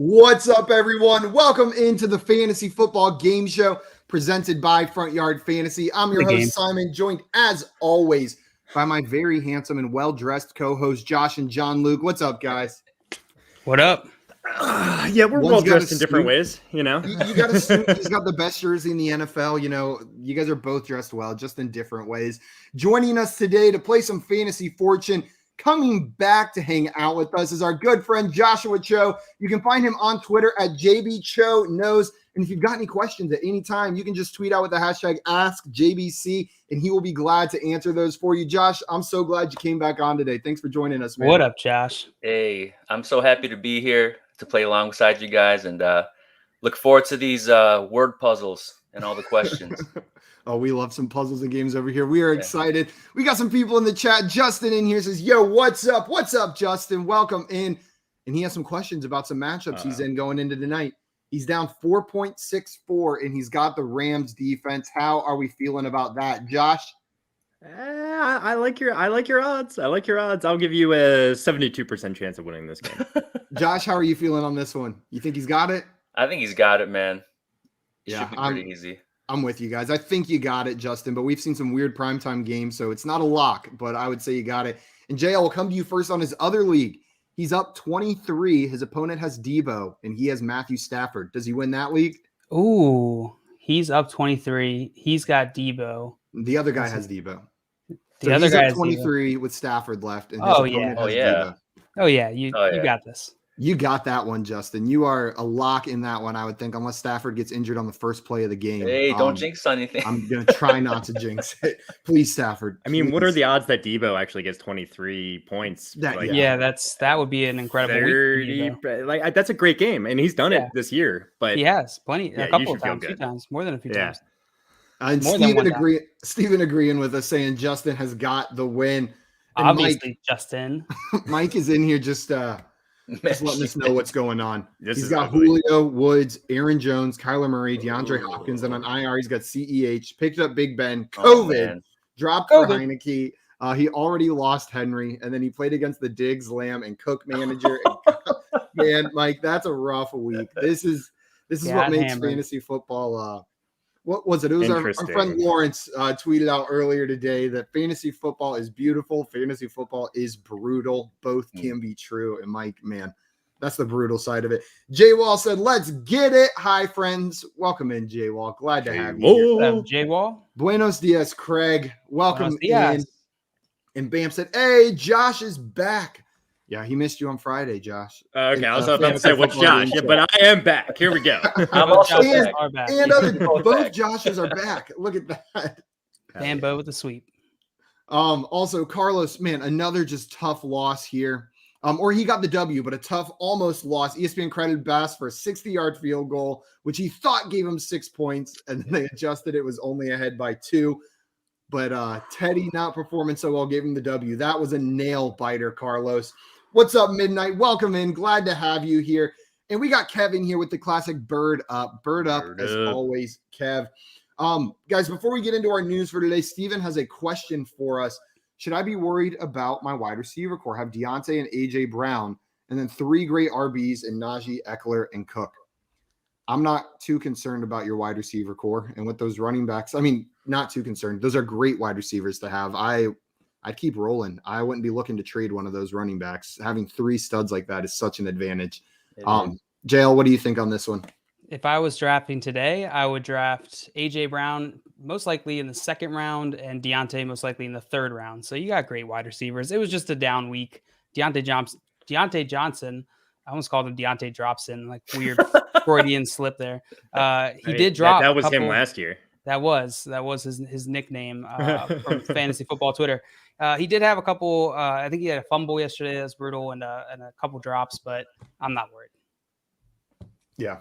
What's up, everyone? Welcome into the Fantasy Football Game Show presented by Front Yard Fantasy. I'm your host, Simon, joined as always by my very handsome and well-dressed co-hosts, Josh and John Luke. What's up, guys? What up? Yeah, we're well-dressed in different ways, you know. You got a suit. He's got the best jersey in the NFL. You know, you guys are both dressed well, just in different ways. Joining us today to play some Fantasy Fortune, coming back to hang out with us is our good friend Joshua Cho. You can find him on Twitter at JBChoKnows. And if you've got any questions at any time, you can just tweet out with the hashtag AskJBC, and he will be glad to answer those for you. Josh, I'm so glad you came back on today. Thanks for joining us, man. What up, Josh? Hey, I'm so happy to be here to play alongside you guys, and look forward to these word puzzles and all the questions. Oh, we love some puzzles and games over here. We are excited. We got some people in the chat. Justin in here says, yo, what's up? What's up, Justin? Welcome in. And he has some questions about some matchups he's in going into tonight. He's down 4.64, and he's got the Rams defense. How are we feeling about that, Josh? I like your odds. I'll give you a 72% chance of winning this game. Josh, how are you feeling on this one? You think he's got it? I think he's got it, man. Yeah, should be pretty easy. I'm with you guys. I think you got it, Justin, but we've seen some weird primetime games, so it's not a lock, but I would say you got it. And Jay, I will come to you first on his other league. He's up 23. His opponent has Debo, and he has Matthew Stafford. Does he win that league? Ooh, he's up 23. He's got Debo. The other guy has Debo. The other guy has 23 with Stafford left. And You got this. You got that one, Justin. You are a lock in that one, I would think, unless Stafford gets injured on the first play of the game. Hey, don't jinx anything. I'm going to try not to jinx it. Please, Stafford. I mean, what are the odds that Debo actually gets 23 points? That would be an incredible 30, week. That's a great game, and he's done it this year. But he has plenty, a couple of times, 2 times, more than a few times. And Steven agreeing with us, saying Justin has got the win. And obviously, Justin. Mike is in here just letting us know what's going on. He's got Julio, Woods, Aaron Jones, Kyler Murray, DeAndre Hopkins, and on IR he's got CEH, picked up Big Ben, COVID, dropped for Heineke. He already lost Henry, and then he played against the Diggs, Lamb, and Cook manager. Man, Mike, that's a rough week. This is what makes fantasy football. What was it? It was our friend Lawrence tweeted out earlier today that fantasy football is beautiful. Fantasy football is brutal. Both can be true. And Mike, man, that's the brutal side of it. Jay Wall said, let's get it. Hi, friends. Welcome in, Jay Wall. Glad to have you here. Jay Wall. Buenos dias, Craig. Welcome in. And Bam said, hey, Josh is back. Yeah, he missed you on Friday, Josh. Okay, I was about to say, what's Josh? Yeah, but I am back. Here we go. I'm also back. Both Joshes are back. Look at that. Bambo with the sweep. Also, Carlos, man, another just tough loss here. Or he got the W, but a tough almost loss. ESPN credited Bass for a 60-yard field goal, which he thought gave him 6 points, and then they adjusted. It was only ahead by 2. But Teddy not performing so well gave him the W. That was a nail biter, Carlos. What's up, Midnight? Welcome in. Glad to have you here. And we got Kevin here with the classic Bird Up. Bird up, as always, Kev. Guys, before we get into our news for today, Steven has a question for us. Should I be worried about my wide receiver core? Have Deontay and A.J. Brown, and then 3 great RBs in Najee, Eckler, and Cook. I'm not too concerned about your wide receiver core. And with those running backs, I mean, not too concerned. Those are great wide receivers to have. I'd keep rolling. I wouldn't be looking to trade one of those running backs. Having 3 studs like that is such an advantage. JL, what do you think on this one? If I was drafting today, I would draft A.J. Brown most likely in the 2nd round and Deontay most likely in the 3rd round. So you got great wide receivers. It was just a down week. Deontay Johnson, I almost called him Deontay Dropson, like weird Freudian slip there. He did drop. That was him last year. That was his nickname from fantasy football Twitter. He did have a couple. I think he had a fumble yesterday. That's brutal, and a couple drops. But I'm not worried. Yeah.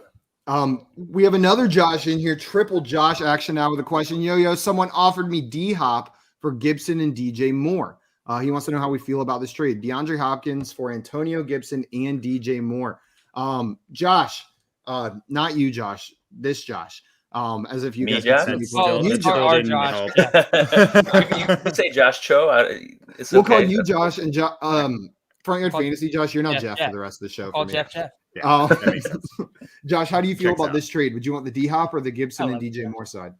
We have another Josh in here. Triple Josh action now with a question. Yo, someone offered me D-Hop for Gibson and DJ Moore. He wants to know how we feel about this trade. DeAndre Hopkins for Antonio Gibson and DJ Moore. Josh, not you, Josh. This Josh. As if you Me, guys Josh? can see Oh, you, our Josh. Josh. You can say Josh Cho. We'll call you Josh. And Front Yard Call- Fantasy, Josh, you're now Jeff, Jeff for the rest of the show. Call For me. Jeff. Yeah, that makes sense. Josh, how do you feel Checks about out. this trade? Would you want the D-Hop or the Gibson I and love DJ Jeff. Moore side?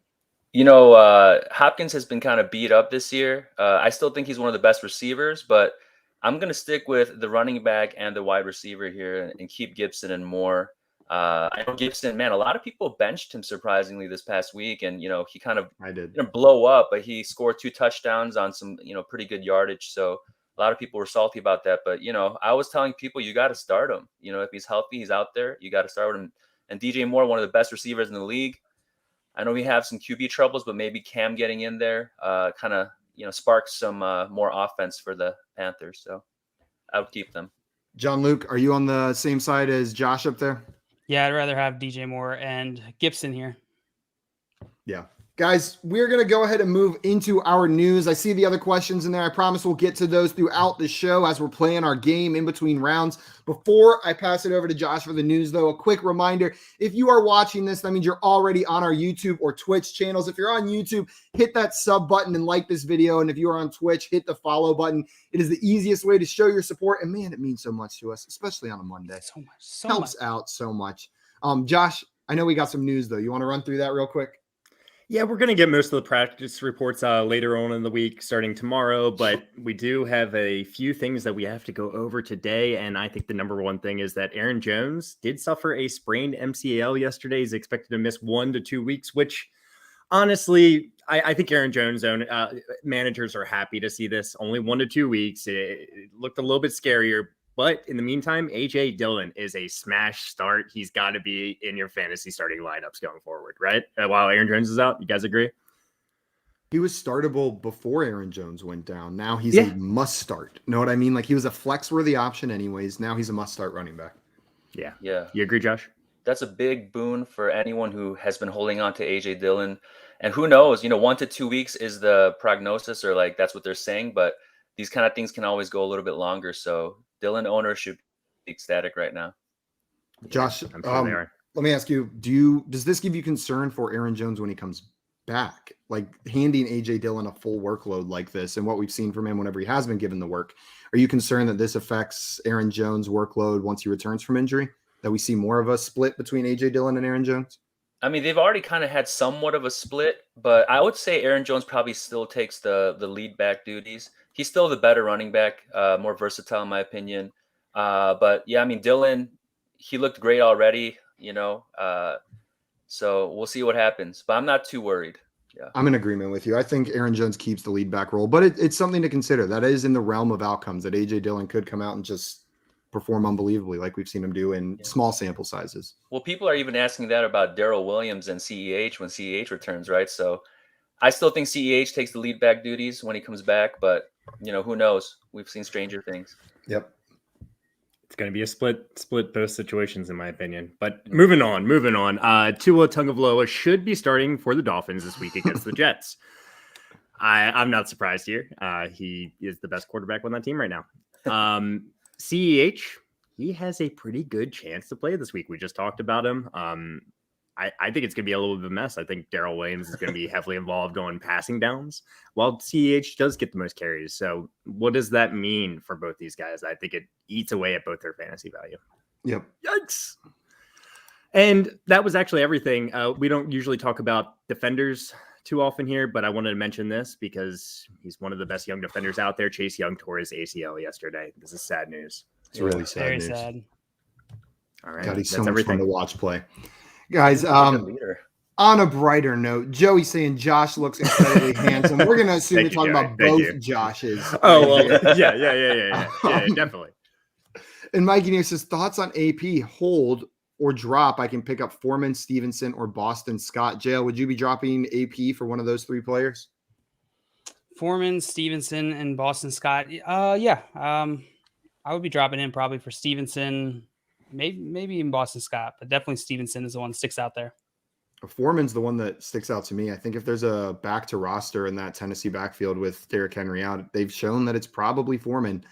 Hopkins has been kind of beat up this year. I still think he's one of the best receivers, but I'm going to stick with the running back and the wide receiver here and keep Gibson and Moore. I know Gibson, man, a lot of people benched him surprisingly this past week. And, he kind of I did. didn't blow up, but he scored 2 touchdowns on some, pretty good yardage. So a lot of people were salty about that. But, I was telling people you got to start him. If he's healthy, he's out there. You got to start him. And DJ Moore, one of the best receivers in the league. I know we have some QB troubles, but maybe Cam getting in there kind of, sparks some more offense for the Panthers. So I would keep them. John Luke, are you on the same side as Josh up there? Yeah, I'd rather have DJ Moore and Gibson here. Yeah. Guys, we're going to go ahead and move into our news. I see the other questions in there. I promise we'll get to those throughout the show as we're playing our game in between rounds. Before I pass it over to Josh for the news, though, a quick reminder, if you are watching this, that means you're already on our YouTube or Twitch channels. If you're on YouTube, hit that sub button and like this video. And if you are on Twitch, hit the follow button. It is the easiest way to show your support. And man, it means so much to us, especially on a Monday. So Helps much. out so much. Josh, I know we got some news, though. You want to run through that real quick? Yeah, we're going to get most of the practice reports later on in the week, starting tomorrow, but we do have a few things that we have to go over today, and I think the number one thing is that Aaron Jones did suffer a sprained MCL yesterday. He's expected to miss 1 to 2 weeks, which honestly, I think Aaron Jones' own managers are happy to see this. Only 1 to 2 weeks. It looked a little bit scarier. But in the meantime, A.J. Dillon is a smash start. He's got to be in your fantasy starting lineups going forward, right? While Aaron Jones is out, you guys agree? He was startable before Aaron Jones went down. Now he's a must start. Know what I mean? Like he was a flex-worthy option anyways. Now he's a must-start running back. Yeah. Yeah. You agree, Josh? That's a big boon for anyone who has been holding on to A.J. Dillon. And who knows, 1 to 2 weeks is the prognosis or like that's what they're saying. But these kind of things can always go a little bit longer. So Dillon owners should be ecstatic right now. Josh, I'm sure they are. Let me ask you, does this give you concern for Aaron Jones when he comes back? Like handing AJ Dillon a full workload like this and what we've seen from him whenever he has been given the work. Are you concerned that this affects Aaron Jones' workload once he returns from injury? That we see more of a split between AJ Dillon and Aaron Jones? I mean, they've already kind of had somewhat of a split, but I would say Aaron Jones probably still takes the lead back duties. He's still the better running back, more versatile in my opinion. But yeah, I mean, Dillon, he looked great already, so we'll see what happens, but I'm not too worried. Yeah, I'm in agreement with you. I think Aaron Jones keeps the lead back role, but it's something to consider. That is in the realm of outcomes that AJ Dillon could come out and just perform unbelievably like we've seen him do in small sample sizes. Well, people are even asking that about Daryl Williams and CEH when CEH returns, right? So I still think CEH takes the lead back duties when he comes back, but who knows? We've seen stranger things. Yep. It's going to be a split both situations in my opinion. But moving on. Tua Tagovailoa should be starting for the Dolphins this week against the Jets. I'm not surprised here. He is the best quarterback on that team right now. CEH, he has a pretty good chance to play this week. We just talked about him. I think it's going to be a little bit of a mess. I think Daryl Williams is going to be heavily involved on passing downs, while CEH does get the most carries. So what does that mean for both these guys? I think it eats away at both their fantasy value. Yep. Yikes. And that was actually everything. We don't usually talk about defenders too often here, but I wanted to mention this because he's one of the best young defenders out there. Chase Young tore his ACL yesterday. This is sad news. It's really sad Very news. sad. All right. God, he's so That's much everything. fun to watch play. Guys, Leader. on a brighter note, Joey's saying Josh looks incredibly handsome. We're going to assume Thank you're you, talking about Joey. Thank both you. Joshes. Oh, well, yeah, definitely. And Mikey Near says, thoughts on AP, hold or drop? I can pick up Foreman, Stevenson, or Boston Scott. Jail, would you be dropping AP for one of those three players? Foreman, Stevenson, and Boston Scott. Yeah. I would be dropping in probably for Stevenson, maybe even Boston Scott, but definitely Stevenson is the one that sticks out there. Foreman's the one that sticks out to me. I think if there's a back to roster in that Tennessee backfield with Derrick Henry out, they've shown that it's probably Foreman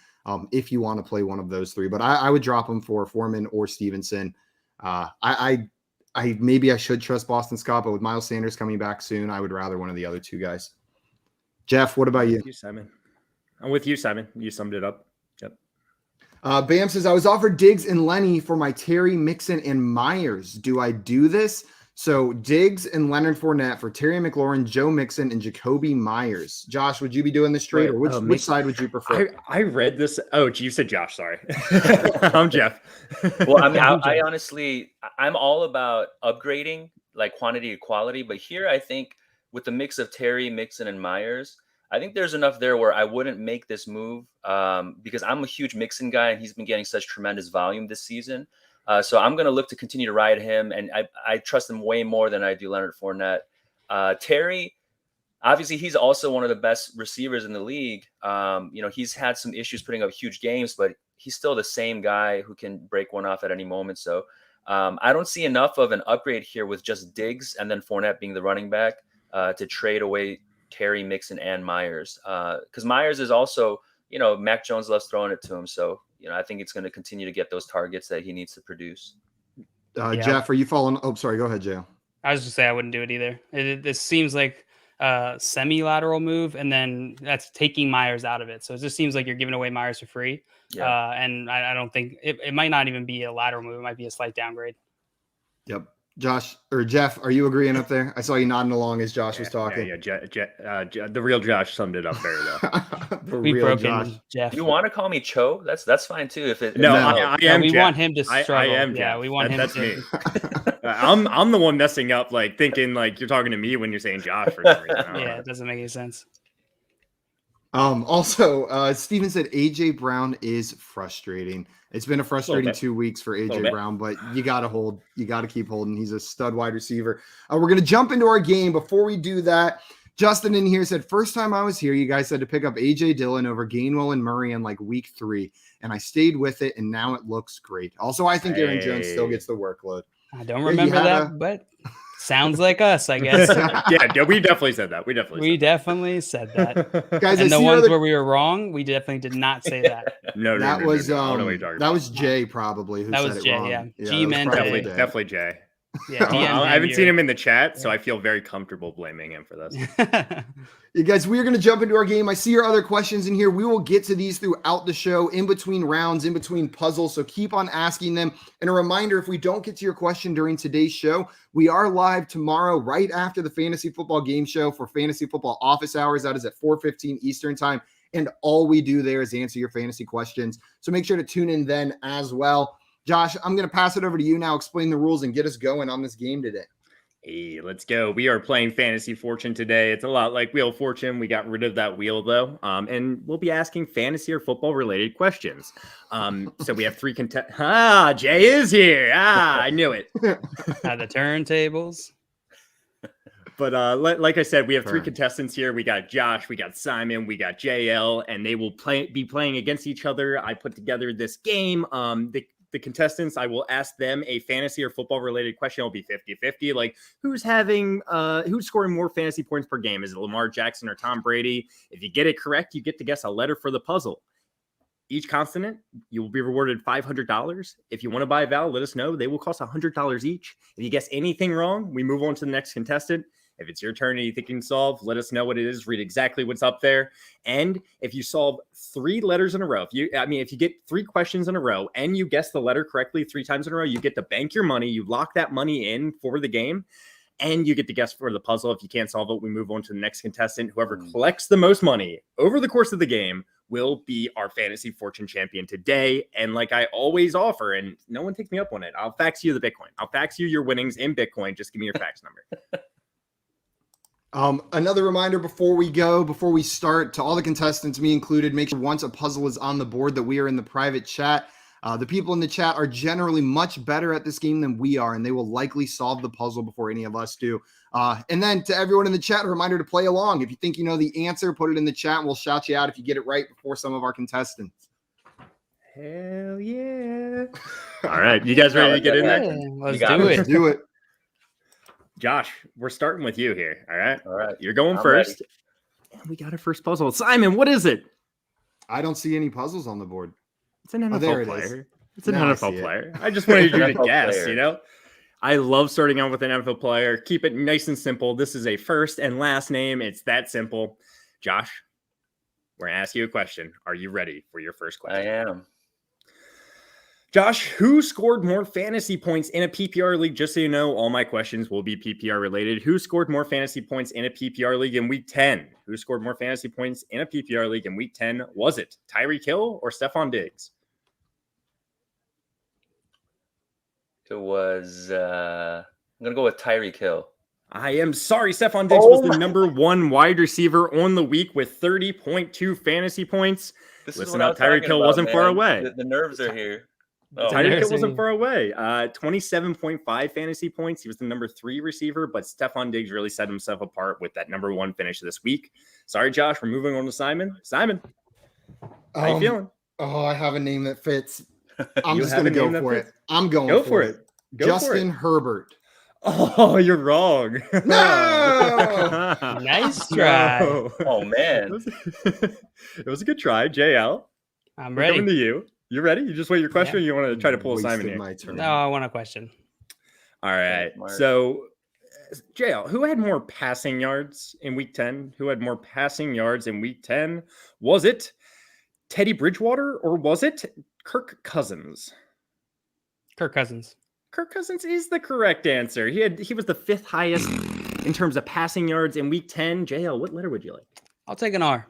if you want to play one of those three. But I would drop him for Foreman or Stevenson. I maybe I should trust Boston Scott, but with Miles Sanders coming back soon, I would rather one of the other two guys. Jeff, what about you? I'm with you, Simon. You summed it up. Yep. Bam says, I was offered Diggs and Lenny for my Terry, Mixon, and Myers. Do I do this? So Diggs and Leonard Fournette for Terry McLaurin, Joe Mixon, and Jacoby Myers. Josh, would you be doing this trade, or which side would you prefer? I read this. Oh, you said Josh. Sorry. I'm Jeff. Well, I mean, I honestly, I'm all about upgrading, like quantity to quality. But here, I think with the mix of Terry, Mixon, and Myers, I think there's enough there where I wouldn't make this move because I'm a huge Mixon guy, and he's been getting such tremendous volume this season. So I'm going to look to continue to ride him, and I trust him way more than I do Leonard Fournette. Terry, obviously, he's also one of the best receivers in the league. He's had some issues putting up huge games, but he's still the same guy who can break one off at any moment. So I don't see enough of an upgrade here with just Diggs and then Fournette being the running back to trade away Terry, Mixon, and Myers. Because Myers is also, Mac Jones loves throwing it to him. So, I think it's going to continue to get those targets that he needs to produce. Jeff, are you following? Oh, sorry. Go ahead, Jay. I was just say I wouldn't do it either. This seems like a semi-lateral move, and then that's taking Myers out of it. So it just seems like you're giving away Myers for free. Yeah. And I don't think it might not even be a lateral move. It might be a slight downgrade. Yep. Josh or Jeff, are you agreeing up there? I saw you nodding along as Josh was talking. The real Josh summed it up very well. We've broken Jeff. You want to call me Cho? That's fine too. If it I am. We Jeff. Want him to struggle. I am. Yeah, Jeff. We want him. That's to... me. I'm the one messing up, like thinking like you're talking to me when you're saying Josh for some reason. Yeah, it doesn't make any sense. Also, Steven said AJ Brown is frustrating. It's been a frustrating 2 weeks for AJ Brown, but you got to keep holding. He's a stud wide receiver. We're going to jump into our game. Before we do that, Justin in here said, first time I was here, you guys said to pick up AJ Dillon over Gainwell and Murray in like week 3. And I stayed with it, and now it looks great. Also, I think Aaron Jones still gets the workload. I don't remember that, but sounds like us, I guess. Yeah, we definitely said that. We definitely said that. Guys, and the ones where we were wrong, we definitely did not say that. No, that was Jay probably who said it Jay, wrong. Yeah. G-Man definitely Jay. Yeah, I haven't seen him in the chat, so I feel very comfortable blaming him for this. You guys, we are going to jump into our game. I see your other questions in here. We will get to these throughout the show, in between rounds, in between puzzles. So keep on asking them. And a reminder, if we don't get to your question during today's show, we are live tomorrow right after the Fantasy Football Game Show for Fantasy Football Office Hours. That is at 4:15 Eastern Time. And all we do there is answer your fantasy questions. So make sure to tune in then as well. Josh, I'm going to pass it over to you now. Explain the rules and get us going on this game today. Hey, let's go. We are playing Fantasy Fortune today. It's a lot like Wheel of Fortune. We got rid of that wheel, though. And we'll be asking fantasy or football-related questions. So we have 3 contestants. Jay is here. I knew it. At the turntables. But like I said, we have 3 contestants here. We got Josh, we got Simon, we got JL, and they will be playing against each other. I put together this game. The contestants, I will ask them a fantasy or football related question. It'll be 50-50. Like who's scoring more fantasy points per game? Is it Lamar Jackson or Tom Brady? If you get it correct, you get to guess a letter for the puzzle. Each consonant, you will be rewarded $500. If you want to buy a vowel, let us know. They will cost $100 each. If you guess anything wrong, we move on to the next contestant. If it's your turn and you think you can solve, let us know what it is. Read exactly what's up there. And if you solve 3 letters in a row, if you get 3 questions in a row and you guess the letter correctly 3 times in a row, you get to bank your money. You lock that money in for the game, and you get to guess for the puzzle. If you can't solve it, we move on to the next contestant. Whoever collects the most money over the course of the game will be our Fantasy Fortune champion today. And like I always offer, and no one take me up on it, I'll fax you the Bitcoin. I'll fax you your winnings in Bitcoin. Just give me your fax number. Another reminder before we start, to all the contestants, me included, make sure once a puzzle is on the board that we are in the private chat. The people in the chat are generally much better at this game than we are, and they will likely solve the puzzle before any of us do. And then to everyone in the chat, a reminder to play along. If you think you know the answer, put it in the chat and we'll shout you out if you get it right before some of our contestants. Hell yeah. All right. You guys ready to get in there? Let's do it. Josh, we're starting with you here. All right. All right. You're going first. Ready. And we got our first puzzle. Simon, what is it? I don't see any puzzles on the board. It's an NFL player. It's an NFL player. I just wanted you to guess, I love starting out with an NFL player. Keep it nice and simple. This is a first and last name. It's that simple. Josh, we're going to ask you a question. Are you ready for your first question? I am. Josh, who scored more fantasy points in a PPR league? Just so you know, all my questions will be PPR related. Who scored more fantasy points in a PPR league in week 10? Who scored more fantasy points in a PPR league in week 10? Was it Tyreek Hill or Stephon Diggs? It was, I'm going to go with Tyreek Hill. I am sorry. Stephon Diggs was the number 1 wide receiver on the week with 30.2 fantasy points. Listen up, Tyreek Hill wasn't far away. The nerves are here. Oh, Tyreek Hill wasn't far away. 27.5 fantasy points. He was the number 3 receiver, but Stephon Diggs really set himself apart with that number 1 finish this week. Sorry, Josh. We're moving on to Simon. Simon, how you feeling? Oh, I have a name that fits. I'm You just have going to a name go that for it. fits? I'm going Go for for it. it. Go Justin Herbert. Oh, you're wrong. No! Nice try. No. Oh, man. It was a good try, JL. I'm We're coming ready. to you. You ready? You just wait your question, or you want to try to pull a Simon Wasted here? my turn. No, I want a question. All right. Smart. So, JL, who had more passing yards in week 10? Who had more passing yards in week 10? Was it Teddy Bridgewater or was it Kirk Cousins? Kirk Cousins. Kirk Cousins is the correct answer. He was the 5th highest in terms of passing yards in week 10. JL, what letter would you like? I'll take an R.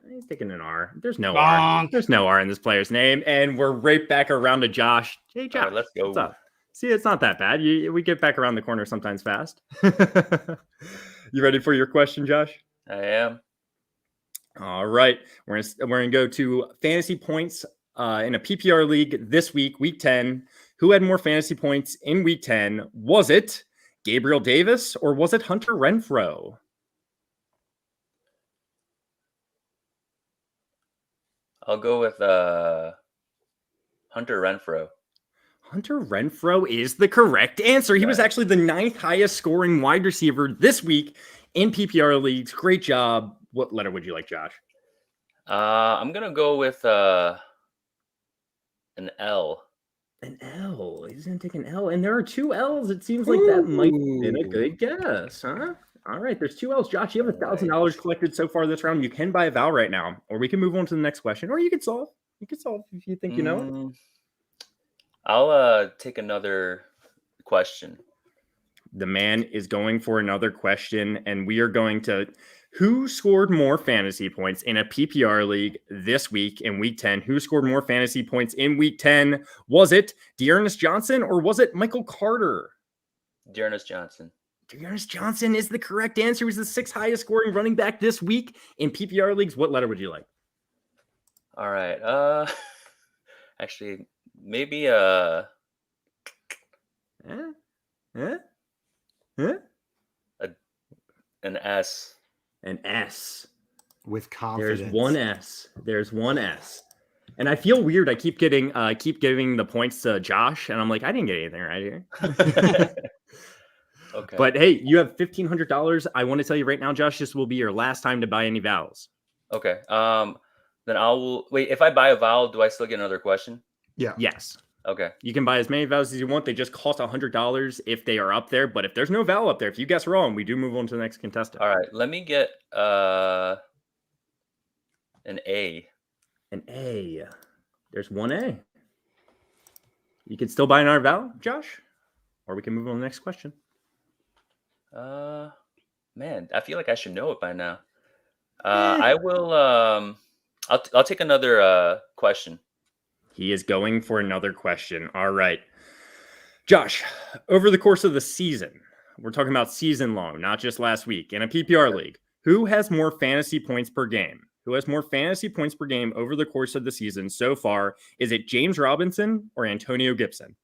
He's taking an R. There's no R. Bonk. There's no R in this player's name. And we're right back around to Josh. Hey, Josh. All right, let's go. What's up? See, it's not that bad. We get back around the corner sometimes fast. You ready for your question, Josh? I am. All right. We're gonna go to fantasy points in a PPR league this week, week 10. Who had more fantasy points in week 10? Was it Gabriel Davis or was it Hunter Renfrow? I'll go with Hunter Renfrow. Hunter Renfrow is the correct answer. He was actually the 9th highest scoring wide receiver this week in PPR leagues. Great job. What letter would you like, Josh? I'm going to go with an L. An L. He's going to take an L. And there are 2 L's. It seems like that might have been a good guess, huh? All right. There's 2 L's. Josh, you have $1,000 collected so far this round. You can buy a vowel right now, or we can move on to the next question, or you can solve. You can solve if you think you know. I'll take another question. The man is going for another question, and we are going to who scored more fantasy points in a PPR league this week in week 10? Who scored more fantasy points in week 10? Was it Dearness Johnson or was it Michael Carter? Dearness Johnson. Dearness Johnson is the correct answer. He's the 6th highest scoring running back this week in PPR leagues. What letter would you like? All right. Actually, maybe an S. An S. With confidence. There's one S. And I feel weird. I keep giving the points to Josh, and I'm like, I didn't get anything right here. Okay. But hey, you have $1,500. I want to tell you right now, Josh, this will be your last time to buy any vowels. Okay. Then wait. If I buy a vowel, do I still get another question? Yeah. Yes. Okay. You can buy as many vowels as you want. They just cost $100 if they are up there. But if there's no vowel up there, if you guess wrong, we do move on to the next contestant. All right. Let me get an A. An A. There's one A. You can still buy another vowel, Josh, or we can move on to the next question. Man, I feel like I should know it by now. I will. I'll take another question. He is going for another question. All right. Josh, over the course of the season, we're talking about season long, not just last week, in a PPR league, who has more fantasy points per game? Who has more fantasy points per game over the course of the season so far? Is it James Robinson or Antonio Gibson?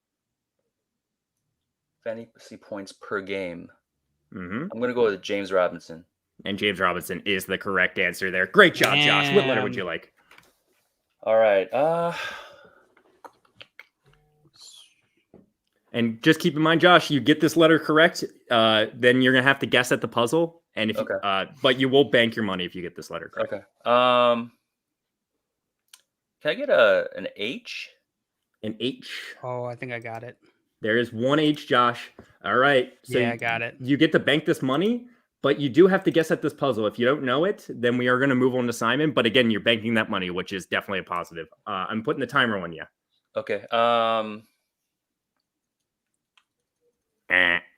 Fantasy points per game. Mm-hmm. I'm going to go with James Robinson. And James Robinson is the correct answer there. Great job, Josh. What letter would you like? All right. And just keep in mind, Josh, you get this letter correct, then you're gonna have to guess at the puzzle. And if but you will bank your money if you get this letter correct. Okay. Can I get an H? An H. Oh, I think I got it. There is one H, Josh. All right. So Yeah, I got it. You get to bank this money, but you do have to guess at this puzzle. If you don't know it, then we are going to move on to Simon. But again, you're banking that money, which is definitely a positive. I'm putting the timer on you. Okay.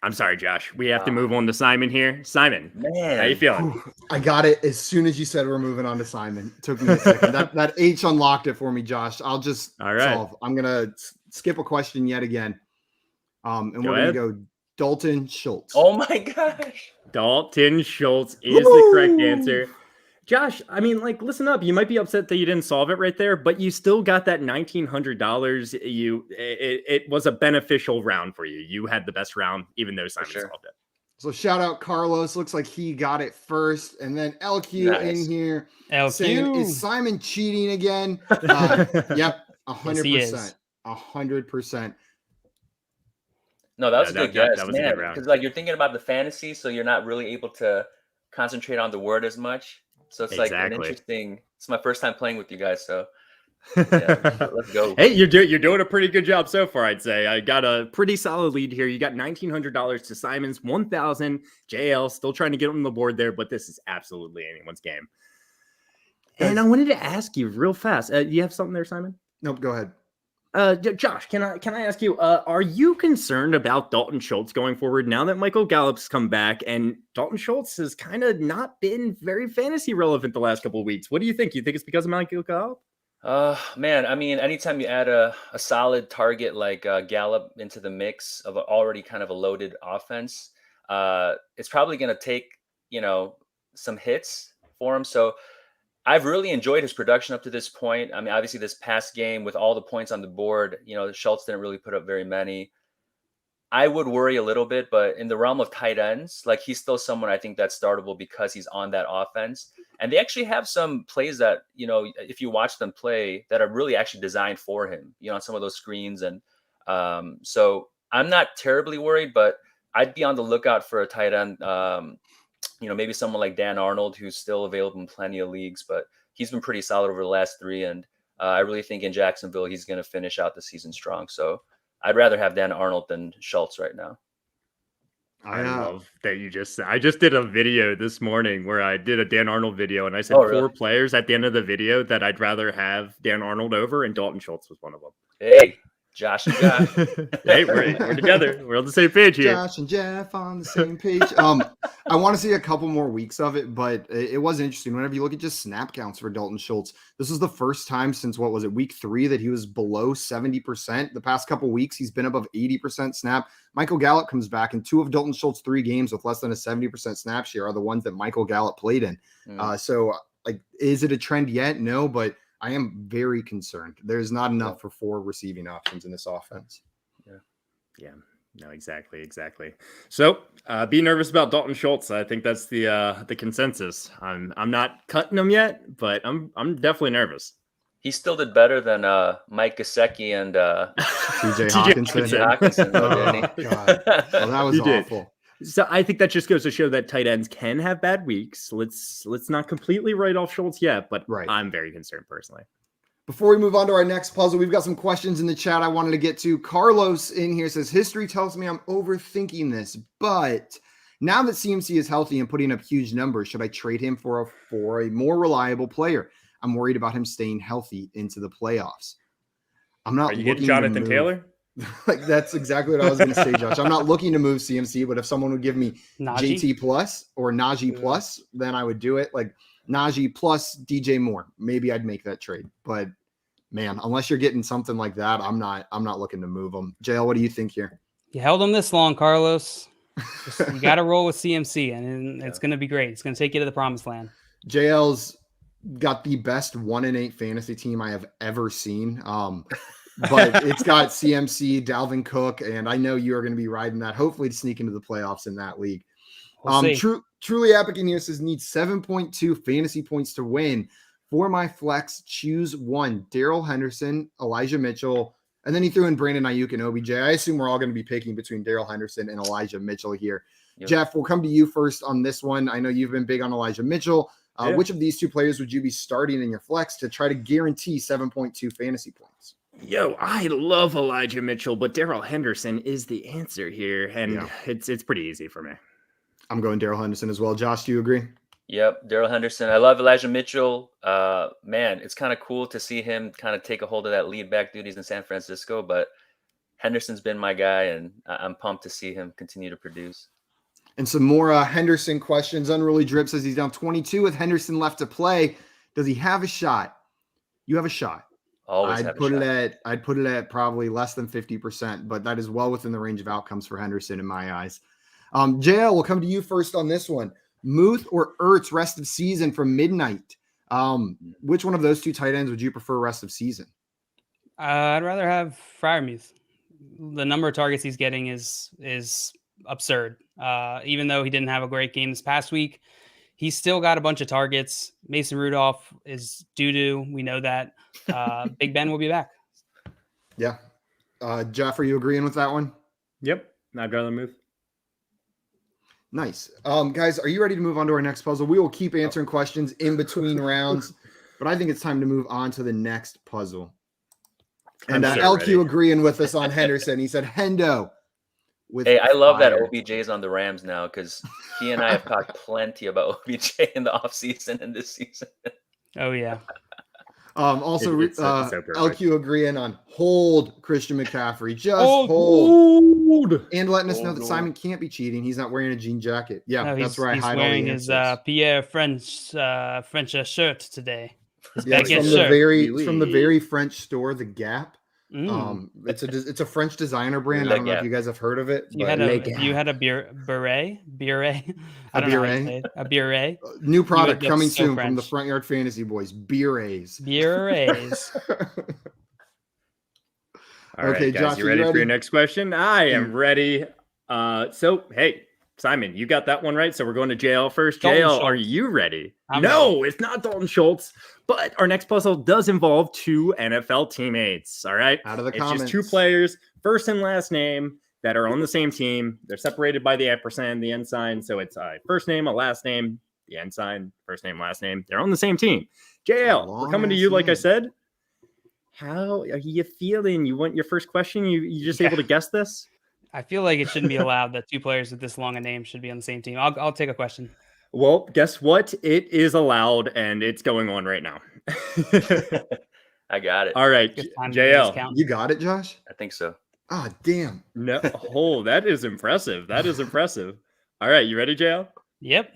I'm sorry, Josh. We have to move on to Simon here. Simon, Man, how you feeling? I got it as soon as you said we're moving on to Simon. It took me a second. That H unlocked it for me, Josh. I'll just All right. solve. I'm gonna skip a question yet again. And Go we're ahead. gonna go Dalton Schultz. oh my gosh. Dalton Schultz is the correct answer. Josh, I mean, like, listen up. You might be upset that you didn't solve it right there, but you still got that $1,900. It was a beneficial round for you. You had the best round, even though Simon solved it. So shout out Carlos. Looks like he got it first, and then LQ in here saying, "Is Simon cheating again?" Yep, 100%, 100%. No, that was a good guess, that was man. Because like you're thinking about the fantasy, so you're not really able to concentrate on the word as much. So it's like an interesting. It's my first time playing with you guys, so yeah, let's go. Hey, you're doing a pretty good job so far, I'd say. I got a pretty solid lead here. You got $1,900 to Simon's 1,000. JL still trying to get on the board there, but this is absolutely anyone's game. And I wanted to ask you real fast. You have something there, Simon? Nope. Go ahead. Josh, can I ask you, are you concerned about Dalton Schultz going forward now that Michael Gallup's come back and Dalton Schultz has kind of not been very fantasy relevant the last couple of weeks? What do you think? You think it's because of Michael Gallup? Man, I mean, anytime you add a solid target like Gallup into the mix of already kind of a loaded offense, it's probably going to take, some hits for him. So I've really enjoyed his production up to this point. I mean, obviously this past game with all the points on the board, Schultz didn't really put up very many. I would worry a little bit, but in the realm of tight ends, like he's still someone I think that's startable because he's on that offense. And they actually have some plays that, if you watch them play that are really actually designed for him, on some of those screens. And so I'm not terribly worried, but I'd be on the lookout for a tight end. Maybe someone like Dan Arnold, who's still available in plenty of leagues, but he's been pretty solid over the last 3. And I really think in Jacksonville, he's going to finish out the season strong. So I'd rather have Dan Arnold than Schultz right now. I love that I just did a video this morning where I did a Dan Arnold video and I said 4 players at the end of the video that I'd rather have Dan Arnold over, and Dalton Schultz was one of them. Hey, Josh and Josh. Hey, we're together. We're on the same page here. Josh and Jeff on the same page. I want to see a couple more weeks of it, but it was interesting. Whenever you look at just snap counts for Dalton Schultz, this was the first time since week 3 that he was below 70%. The past couple weeks, he's been above 80% snap. Michael Gallup comes back, and 2 of Dalton Schultz's 3 games with less than a 70% snap share are the ones that Michael Gallup played in. So, is it a trend yet? No, but I am very concerned. There's not enough for 4 receiving options in this offense. Yeah. No, exactly. So, be nervous about Dalton Schultz. I think that's the consensus. I'm not cutting him yet, but I'm definitely nervous. He still did better than Mike Gesicki and TJ Hawkinson. Oh, God. Well, that was awful. So I think that just goes to show that tight ends can have bad weeks. Let's not completely write off Schultz yet, but I'm very concerned personally. Before we move on to our next puzzle, we've got some questions in the chat I wanted to get to. Carlos in here says, history tells me I'm overthinking this, but now that CMC is healthy and putting up huge numbers, should I trade him for a more reliable player? I'm worried about him staying healthy into the playoffs. I'm not. Are you getting Jonathan Taylor? That's exactly what I was going to say, Josh. I'm not looking to move CMC, but if someone would give me JT plus or Najee plus, then I would do it. Like Najee plus DJ Moore, maybe I'd make that trade. But man, unless you're getting something like that, I'm not looking to move them. JL, what do you think here? You held him this long, Carlos. You got to roll with CMC, and it's going to be great. It's going to take you to the promised land. JL's got the best 1-8 fantasy team I have ever seen. But it's got CMC, Dalvin Cook, and I know you are going to be riding that, hopefully to sneak into the playoffs in that league. Truly Epic in here says, need 7.2 fantasy points to win. For my flex, choose one. Daryl Henderson, Elijah Mitchell, and then he threw in Brandon Ayuk and OBJ. I assume we're all going to be picking between Daryl Henderson and Elijah Mitchell here. Yep. Jeff, we'll come to you first on this one. I know you've been big on Elijah Mitchell. Which of these 2 players would you be starting in your flex to try to guarantee 7.2 fantasy points? Yo, I love Elijah Mitchell, but Daryl Henderson is the answer here, and it's pretty easy for me. I'm going Daryl Henderson as well. Josh, do you agree? Yep, Daryl Henderson. I love Elijah Mitchell. Man, it's kind of cool to see him kind of take a hold of that lead back duties in San Francisco, but Henderson's been my guy, and I'm pumped to see him continue to produce. And some more Henderson questions. Unruly Drip says he's down 22 with Henderson left to play. Does he have a shot? You have a shot. Always I'd have a put shot. I'd put it at probably less than 50%, but that is well within the range of outcomes for Henderson in my eyes. JL, we'll come to you first on this one. Muth or Ertz rest of season from midnight? Which one of those two tight ends would you prefer rest of season? I'd rather have Freiermuth. The number of targets he's getting is absurd. Even though he didn't have a great game this past week, he's still got a bunch of targets. Mason Rudolph is doo-doo. We know that. Big Ben will be back. Yeah. Jeff, are you agreeing with that one? Yep. I'd rather move. Nice. Guys, are you ready to move on to our next puzzle? We will keep answering questions in between rounds, but I think it's time to move on to the next puzzle. And LQ ready. agreeing with us on Henderson. He said, Hendo. Hey, I love that fire. OBJ's on the Rams now because he and I have talked plenty about OBJ in the offseason and this season. Oh, yeah. Also, It's so perfect. LQ agreeing on hold Christian McCaffrey. Just hold. And letting us know that Simon can't be cheating. He's not wearing a jean jacket. Yeah, No, that's where I he's hide all the wearing his answers. Pierre French shirt today. His Yeah, it's baguette from shirt. from the very French store, The Gap. Mm. It's a French designer brand. Le I don't know if Gap. you guys have heard of it. You but had a beret. I don't know how you say it. A beret. new product that's coming so soon from the French. Front Yard Fantasy Boys. Berets. Berets. All right, Okay, guys, Josh, you are you ready for ready? your next question? I am ready. So, hey, Simon, you got that one right. So we're going to JL first. Dalton JL, are Schultz. you ready? I'm No, it's not Dalton Schultz. But our next puzzle does involve two NFL teammates. All right. Out of the It's comments. just two players, first and last name, that are on the same team. They're separated by the ampersand, the ensign. So it's a first name, a last name, the ensign, first name, last name. They're on the same team. JL, we're coming to you, like I Long-ass said. How are you feeling? You want your first question? You just able to guess this? I feel like it shouldn't be allowed that two players with this long a name should be on the same team. I'll take a question. Well, guess what? It is allowed, and it's going on right now. I got it. All right, Good time to JL. discount. You got it, Josh? I think so. Ah, damn. No, oh, that is impressive. That is impressive. All right, you ready, JL? Yep.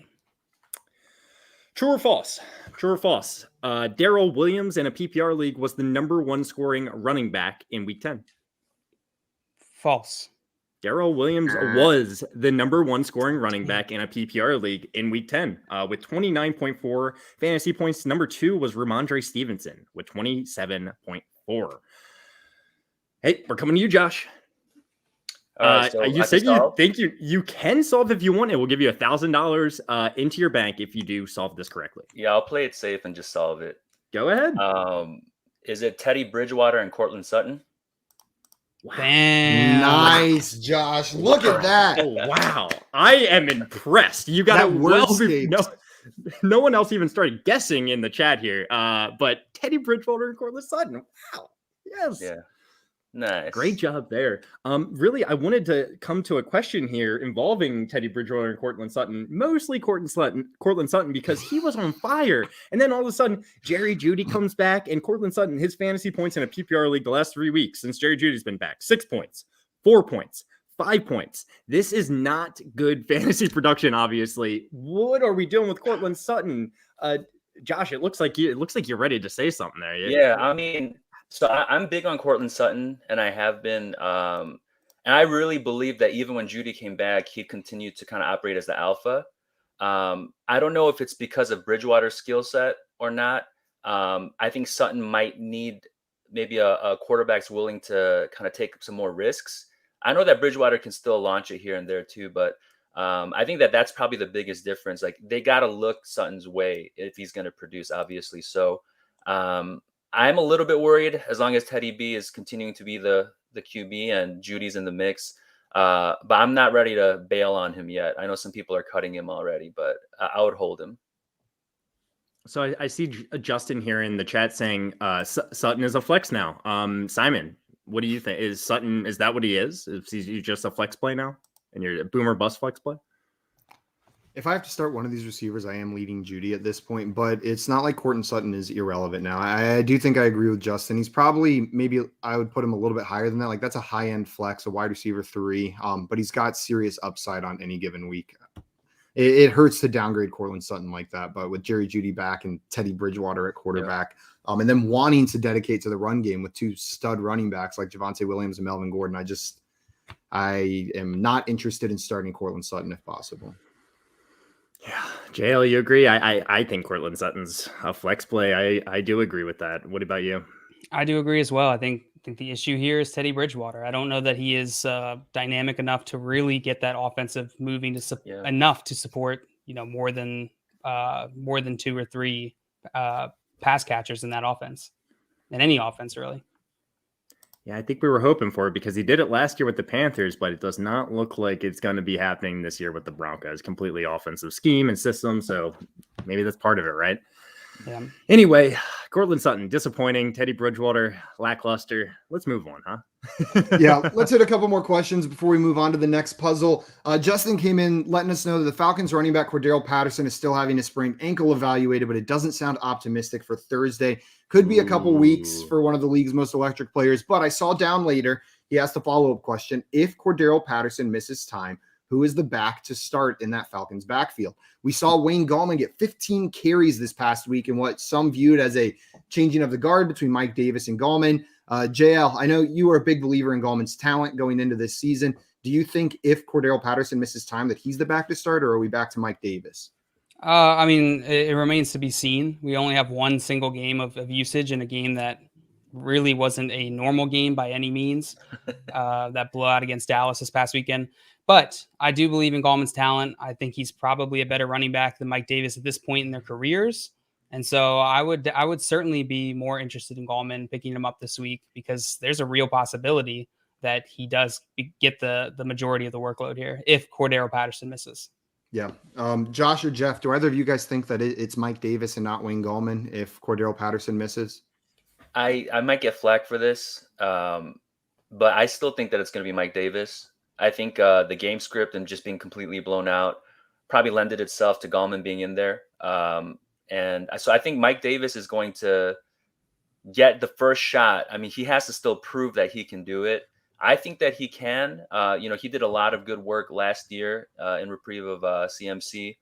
True or false? True or false? Daryl Williams in a PPR league was the #1 scoring running back in Week 10. False. Daryl Williams was the #1 scoring running back in a PPR league in Week 10 with 29.4 fantasy points. Number 2 was Ramondre Stevenson with 27.4. Hey, we're coming to you, Josh. All right, so You I said can you solve? think you can solve if you want. It will give you $1,000 into your bank if you do solve this correctly. Yeah, I'll play it safe and just solve it. Go ahead. Is it Teddy Bridgewater and Cortland Sutton? Damn. Nice, Josh. Look at that. Oh, wow. I am impressed. You got That it well wordscaped. no one else even started guessing in the chat here. But Teddy Bridgewater and Cortland Sutton. Wow. Yes. Yeah. Nice. Great job there. Really, I wanted to come to a question here involving Teddy Bridgewater and Cortland Sutton, mostly Cortland Sutton, because he was on fire. And then all of a sudden, Jerry Jeudy comes back, and Cortland Sutton, his fantasy points in a PPR league the last 3 weeks since Jerry Jeudy's been back: 6 points, 4 points, 5 points. This is not good fantasy production, obviously. What are we doing with Cortland Sutton? Josh, it looks like you're ready to say something there. Yeah, I mean, so I'm big on Cortland Sutton, and I have been. And I really believe that even when Jeudy came back, he continued to kind of operate as the alpha. I don't know if it's because of Bridgewater's skill set or not. I think Sutton might need maybe a quarterback's willing to kind of take some more risks. I know that Bridgewater can still launch it here and there too, but I think that's probably the biggest difference. Like, they got to look Sutton's way if he's going to produce, obviously. So I'm a little bit worried as long as Teddy B is continuing to be the QB and Judy's in the mix. But I'm not ready to bail on him yet. I know some people are cutting him already, but I would hold him. So I see Justin here in the chat saying Sutton is a flex now. Simon, what do you think? Is that what he is? Is he just a flex play now? And you're a boomer bust flex play? If I have to start one of these receivers, I am leading Judy at this point, but it's not like Cortland Sutton is irrelevant now. I do think I agree with Justin. He's probably, maybe I would put him a little bit higher than that. Like that's a high-end flex, a wide receiver 3, but he's got serious upside on any given week. It hurts to downgrade Cortland Sutton like that, but with Jerry Jeudy back and Teddy Bridgewater at quarterback, and then wanting to dedicate to the run game with 2 stud running backs like Javonte Williams and Melvin Gordon, I am not interested in starting Cortland Sutton if possible. Yeah, JL, you agree? I think Cortland Sutton's a flex play. I do agree with that. What about you? I do agree as well. I think the issue here is Teddy Bridgewater. I don't know that he is dynamic enough to really get that offensive moving enough to support more than 2 or 3 pass catchers in that offense, in any offense really. Yeah, I think we were hoping for it because he did it last year with the Panthers, but it does not look like it's going to be happening this year with the Broncos. Completely offensive scheme and system, so maybe that's part of it, right? Yeah. Anyway, Cortland Sutton, disappointing. Teddy Bridgewater, lackluster. Let's move on, huh? Yeah, let's hit a couple more questions before we move on to the next puzzle. Justin came in letting us know that the Falcons running back Cordarrelle Patterson is still having a sprained ankle evaluated, but it doesn't sound optimistic for Thursday. Could be a couple weeks for one of the league's most electric players, but I saw down later, he asked the follow-up question. If Cordarrelle Patterson misses time, who is the back to start in that Falcons backfield? We saw Wayne Gallman get 15 carries this past week in what some viewed as a changing of the guard between Mike Davis and Gallman. JL, I know you are a big believer in Gallman's talent going into this season. Do you think if Cordarrelle Patterson misses time that he's the back to start, or are we back to Mike Davis? I mean, it remains to be seen. We only have one single game of usage in a game that really wasn't a normal game by any means. That blowout against Dallas this past weekend. But I do believe in Gallman's talent. I think he's probably a better running back than Mike Davis at this point in their careers. And so I would certainly be more interested in Gallman picking him up this week because there's a real possibility that he does get the majority of the workload here if Cordarrelle Patterson misses. Yeah. Josh or Jeff, do either of you guys think that it's Mike Davis and not Wayne Gallman if Cordarrelle Patterson misses? I might get flack for this, but I still think that it's going to be Mike Davis. I think the game script and just being completely blown out probably lended itself to Gallman being in there. And so I think Mike Davis is going to get the first shot. I mean, he has to still prove that he can do it. I think that he can. He did a lot of good work last year in reprieve of CMC.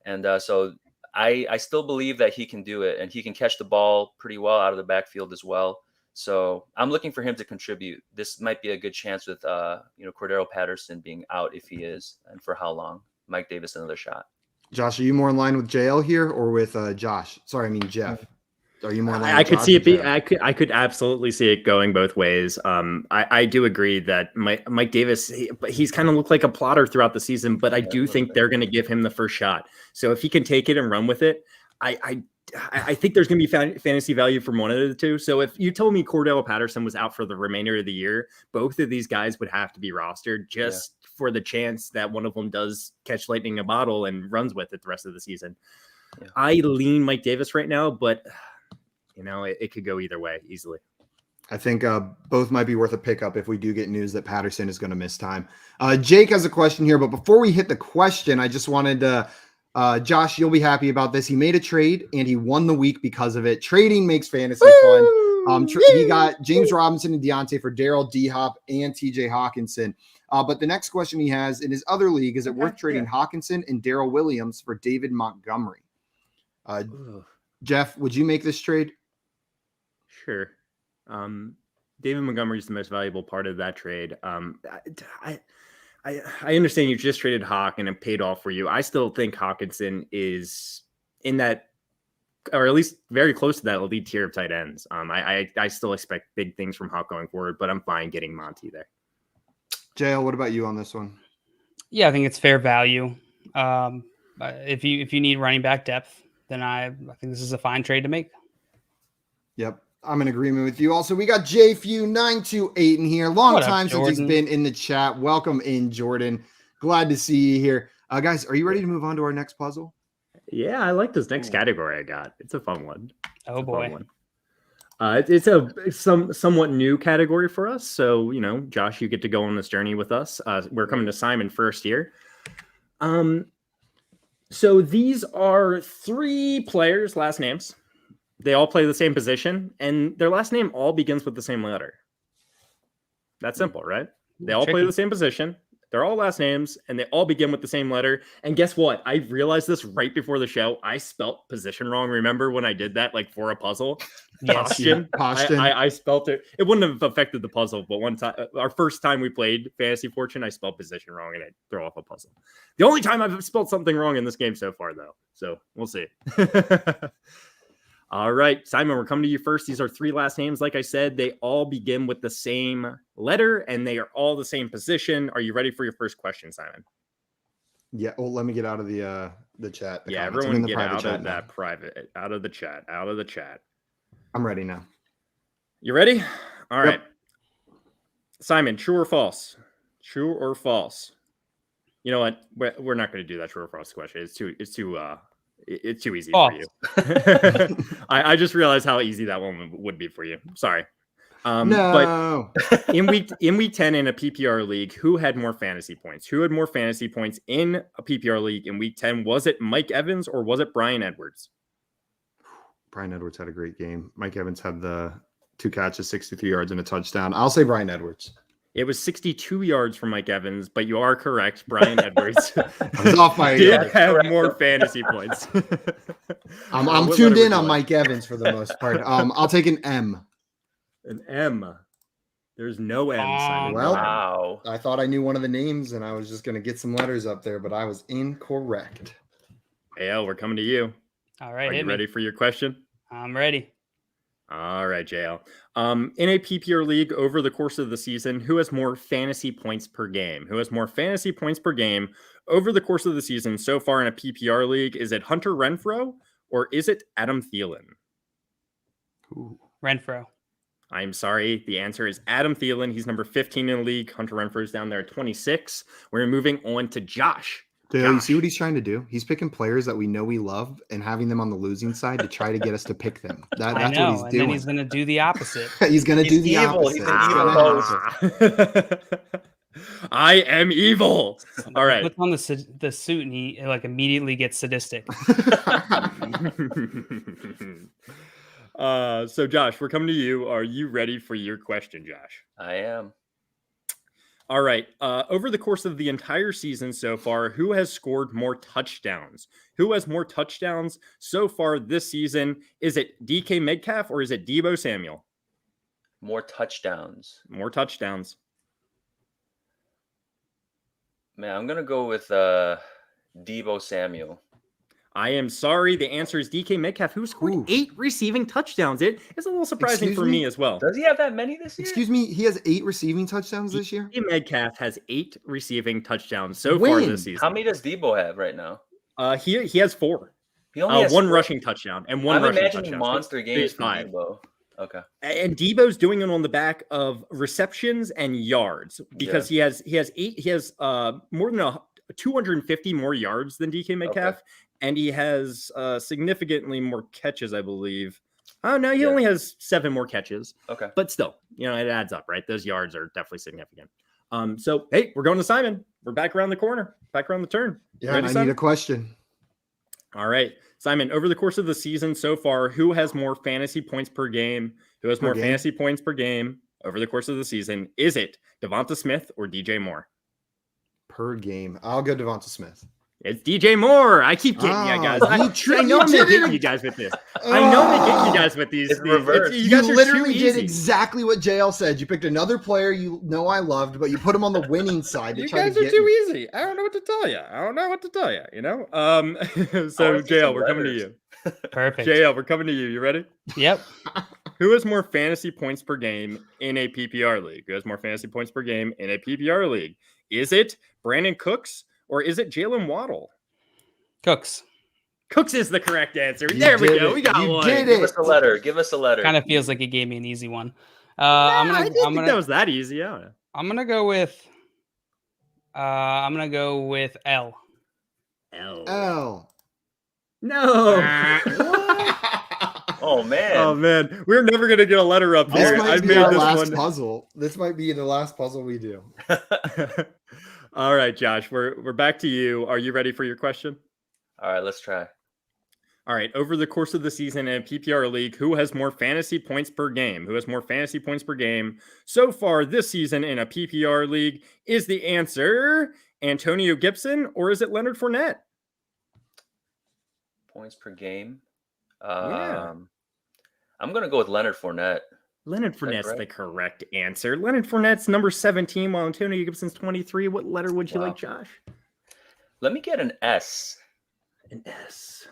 And so I still believe that he can do it, and he can catch the ball pretty well out of the backfield as well. So I'm looking for him to contribute. This might be a good chance with, Cordarrelle Patterson being out if he is, and for how long. Mike Davis, another shot. Josh, are you more in line with JL here or with Josh? Sorry, I mean Jeff. Are you more in line I with could Josh see or it be. Jeff? I could absolutely see it going both ways. I do agree that Mike Davis, he's kind of looked like a plotter throughout the season, but I do think they're going to give him the first shot. So if he can take it and run with it, I think there's going to be fantasy value from one of the two. So if you told me Cordarrelle Patterson was out for the remainder of the year, both of these guys would have to be rostered just for the chance that one of them does catch lightning in a bottle and runs with it the rest of the season. Yeah. I lean Mike Davis right now, but it could go either way easily. I think both might be worth a pickup if we do get news that Patterson is going to miss time. Jake has a question here, but before we hit the question, I just wanted to Josh, you'll be happy about this. He made a trade and he won the week because of it. Trading makes fantasy fun. He got James Robinson and Deontay for Daryl, D-Hop, and TJ Hawkinson. But the next question he has in his other league, is it worth trading Hawkinson and Daryl Williams for David Montgomery? Jeff, would you make this trade? Sure. David Montgomery is the most valuable part of that trade. I understand you just traded Hawk and it paid off for you. I still think Hawkinson is in that, or at least very close to that elite tier of tight ends. I still expect big things from Hawk going forward, but I'm fine getting Monty there. JL, what about you on this one? Yeah, I think it's fair value. If you need running back depth, then I think this is a fine trade to make. Yep. I'm in agreement with you. Also, we got JFew928 in here. Long time since he's been in the chat. Welcome in, Jordan. Glad to see you here. Guys, are you ready to move on to our next puzzle? Yeah, I like this next category I got. It's a fun one. Oh, boy. It's a somewhat new category for us. So, Josh, you get to go on this journey with us. We're coming to Simon first here. So these are 3 players' last names. They all play the same position, and their last name all begins with the same letter. That's simple, right? They all play Tricky. the same position. They're all last names, and they all begin with the same letter. And guess what? I realized this right before the show. I spelt position wrong. Remember when I did that, like for a puzzle? Yes. Postion. Postion. I spelt it. It wouldn't have affected the puzzle, but one time, our first time we played Fantasy Fortune, I spelled position wrong, and it threw off a puzzle. The only time I've spelled something wrong in this game so far, though. So we'll see. All right, Simon, we're coming to you first. These are 3 last names. Like I said, they all begin with the same letter, and they are all the same position. Are you ready for your first question, Simon? Yeah. Well, let me get out of the chat. Yeah, comments. I'm everyone in the get private out chat of now. that private, out of the chat. I'm ready now. You ready? All right. Yep. Simon, true or false? True or false? You know what? We're not going to do that true or false question. It's too easy False. for you. I just realized how easy that one would be for you. Sorry. No. But in week 10 in a PPR league, who had more fantasy points? Who had more fantasy points in a PPR league in week 10? Was it Mike Evans or was it Brian Edwards? Brian Edwards had a great game. Mike Evans had the 2 catches, 63 yards, and a touchdown. I'll say Brian Edwards. It was 62 yards from Mike Evans, but you are correct. Brian Edwards I was off my did have more fantasy points. I'm What tuned letter in would on you like? Mike Evans for the most part. I'll take an M. An M. There's no M, Simon. Well, Wow. I thought I knew one of the names, and I was just going to get some letters up there, but I was incorrect. AL, we're coming to you. All right, Are you hit me. ready for your question? I'm ready. All right, JL. In a PPR league over the course of the season, who has more fantasy points per game? Who has more fantasy points per game over the course of the season so far in a PPR league? Is it Hunter Renfrow or is it Adam Thielen? Ooh. Renfro. I'm sorry. The answer is Adam Thielen. He's number 15 in the league. Hunter Renfrow is down there at 26. We're moving on to Josh. Dale, you see Josh. what he's trying to do? He's picking players that we know we love and having them on the losing side to try to get us to pick them. I That's know, what he's and doing. then he's going to do the opposite. He's going to He's do the evil. opposite. He's He's an evil gonna- host. I am evil. All right. He puts on the suit and he like immediately gets sadistic. So Josh, we're coming to you. Are you ready for your question, Josh? I am. All right. Over the course of the entire season so far, who has scored more touchdowns? Who has more touchdowns so far this season? Is it DK Metcalf or is it Deebo Samuel? More touchdowns. More touchdowns. Man, I'm gonna go with Deebo Samuel. I am sorry. The answer is DK Metcalf, who scored Ooh. 8 receiving touchdowns. It is a little surprising Excuse for me? me as well. Does he have that many this year? Excuse me, he has 8 receiving touchdowns this year? DK Metcalf has 8 receiving touchdowns so far When? this season. How many does Deebo have right now? He has 4. He only has 1 4. rushing touchdown and 1 I'm rushing imagining touchdown. monster So games he's for 5. Deebo. Okay. And Debo's doing it on the back of receptions and yards because he has more than 250 more yards than DK Metcalf, and he has significantly more catches, I believe. Oh no, he only has 7 more catches. Okay. But still, it adds up, right? Those yards are definitely significant. So hey, we're going to Simon. We're back around the corner, back around the turn. Yeah, Ready, and I Simon? need a question. All right, Simon, over the course of the season so far, who has more fantasy points per game? Who has Per more game? fantasy points per game over the course of the season? Is it Devonta Smith or DJ Moore? Per game. I'll go Devonta Smith. It's DJ Moore. I keep getting you guys. I know I'm getting you guys with this. I know I'm getting you guys with these. It's reversed. You You guys are literally too did easy. exactly what JL said. You picked another player you know I loved, but you put him on the winning side to You try guys to are get too me. easy. I don't know what to tell you. So wanna see JL, some we're coming to letters. you. Perfect. JL, we're coming to you. You ready? Yep. Who has more fantasy points per game in a PPR league? Who has more fantasy points per game in a PPR league? Is it Brandon Cooks or is it Jalen Waddle? Cooks. Cooks is the correct answer. You There we did go. it. We got You one. did Give it. us a letter. Give us a letter. Kind of feels like it gave me an easy one. I I'm didn't think that gonna was that easy. Yeah. I'm gonna go with L. L. No. Oh man. Oh man, we're never gonna get a letter up This here. might I've be made our this last one. puzzle. This might be the last puzzle we do. All right, Josh, we're back to you. Are you ready for your question? All right, let's try. All right, over the course of the season in a PPR league, who has more fantasy points per game? Who has more fantasy points per game so far this season in a PPR league? Is the answer Antonio Gibson or is it Leonard Fournette? Points per game. Yeah. I'm going to go with Leonard Fournette. Leonard Fournette's correct? the correct answer. Leonard Fournette's number 17, while Antonio Gibson's 23. What letter would you Wow. like, Josh? Let me get an S. An S.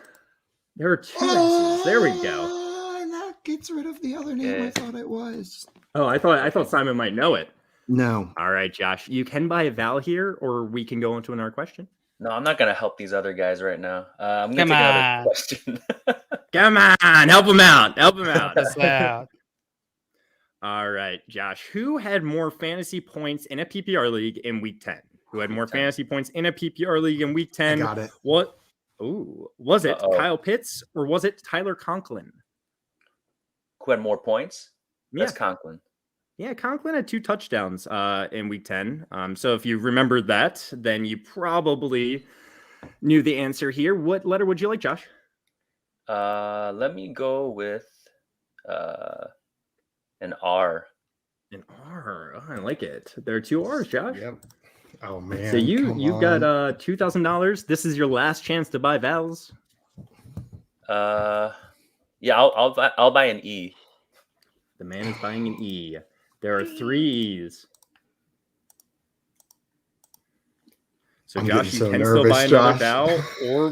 There are two S's. There we go. And that gets rid of the other name Yeah. I thought it was. Oh, I thought Simon might know it. No. All right, Josh. You can buy a vowel here, or we can go into another question. No, I'm not going to help these other guys right now. I'm going Come to take on. another question. Come on, help him out. Help him out. Help us out. All right, Josh. Who had more fantasy points in a PPR league in week 10? Who had more 10. fantasy points in a PPR league in week 10? I got it. What? Ooh, was it Uh-oh. Kyle Pitts or was it Tyler Conklin? Who had more points? Yeah, That's Conklin. yeah, Conklin had 2 touchdowns in week 10. So if you remember that, then you probably knew the answer here. What letter would you like, Josh? Let me go with an R. An R. Oh, I like it. There are 2 R's, Josh. Yep. Oh man. So you've come got on. $2,000. This is your last chance to buy vowels. Yeah, I'll buy an E. The man is buying an E. There are 3 E's. So I'm Josh, getting you so can still buy nervous, another Josh.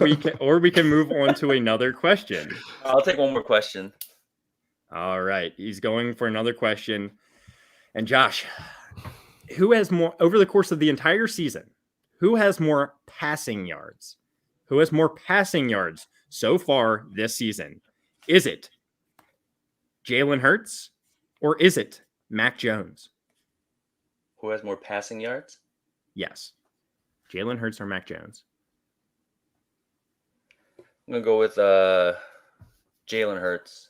vowel, or we can move on to another question. I'll take one more question. All right, he's going for another question. And Josh, who has more over the course of the entire season? Who has more passing yards? Who has more passing yards so far this season? Is it Jalen Hurts or is it Mac Jones? Who has more passing yards? Yes. Jalen Hurts or Mac Jones? I'm gonna go with Jalen Hurts.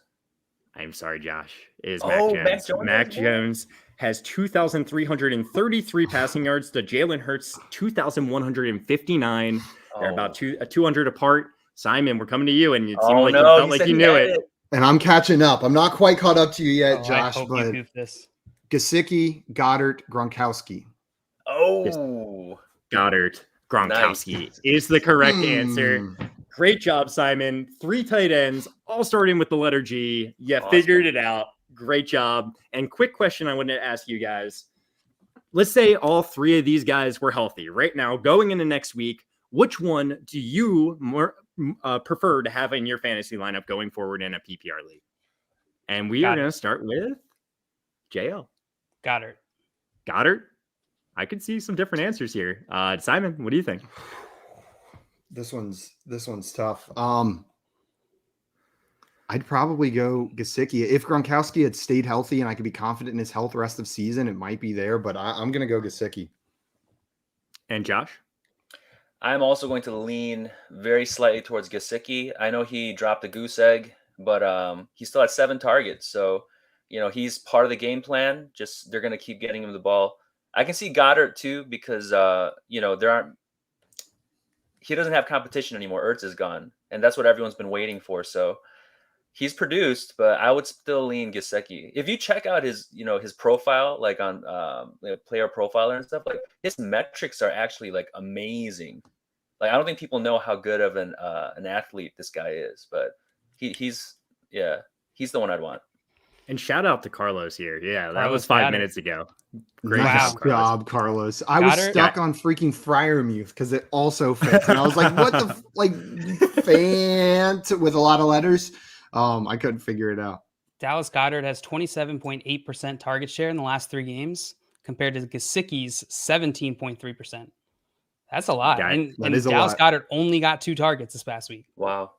I'm sorry, Josh. It is Oh, Mac Mac Jones. Jones Mac has more? Jones has 2,333 passing yards to Jalen Hurts 2,159. They're about 200 apart. Simon, we're coming to you, and it seemed like you felt like you knew it. And I'm catching up. I'm not quite caught up to you yet, Oh, I Josh, hope you but goof this. Gesicki, Goddard, Gronkowski. Oh, Goddard, Gronkowski Nice. is the correct answer. Hmm. Great job, Simon. 3 tight ends, all starting with the letter G. You Awesome. figured it out. Great job. And quick question I wanted to ask you guys. Let's say all 3 of these guys were healthy right now, going into next week. Which one do you more prefer to have in your fantasy lineup going forward in a PPR league? And we are Goddard. going to start with JL. Goddard. Goddard? I could see some different answers here. Simon, what do you think? This one's tough. I'd probably go Gesicki. If Gronkowski had stayed healthy and I could be confident in his health the rest of the season, it might be there, but I'm going to go Gesicki. And Josh? I'm also going to lean very slightly towards Gesicki. I know he dropped a goose egg, but he still had 7 targets. So, he's part of the game plan. Just they're going to keep getting him the ball. I can see Goddard too because he doesn't have competition anymore. Ertz is gone, and that's what everyone's been waiting for. So he's produced, but I would still lean Gesicki. If you check out his profile, like on player profiler and stuff, like his metrics are actually like amazing. Like I don't think people know how good of an athlete this guy is, but he's the one I'd want. And shout out to Carlos here. Yeah, that Carlos was 5 Goddard. minutes ago. Great Nice job, job, Carlos. I was Goddard? stuck on freaking Fryermuth because it also fits. And I was like, what the Fant with a lot of letters. I couldn't figure it out. Dallas Goddard has 27.8% target share in the last 3 games compared to Gesicki's 17.3%. That's a lot. Yeah, and that is a Dallas lot. Goddard only got 2 targets this past week. Wow.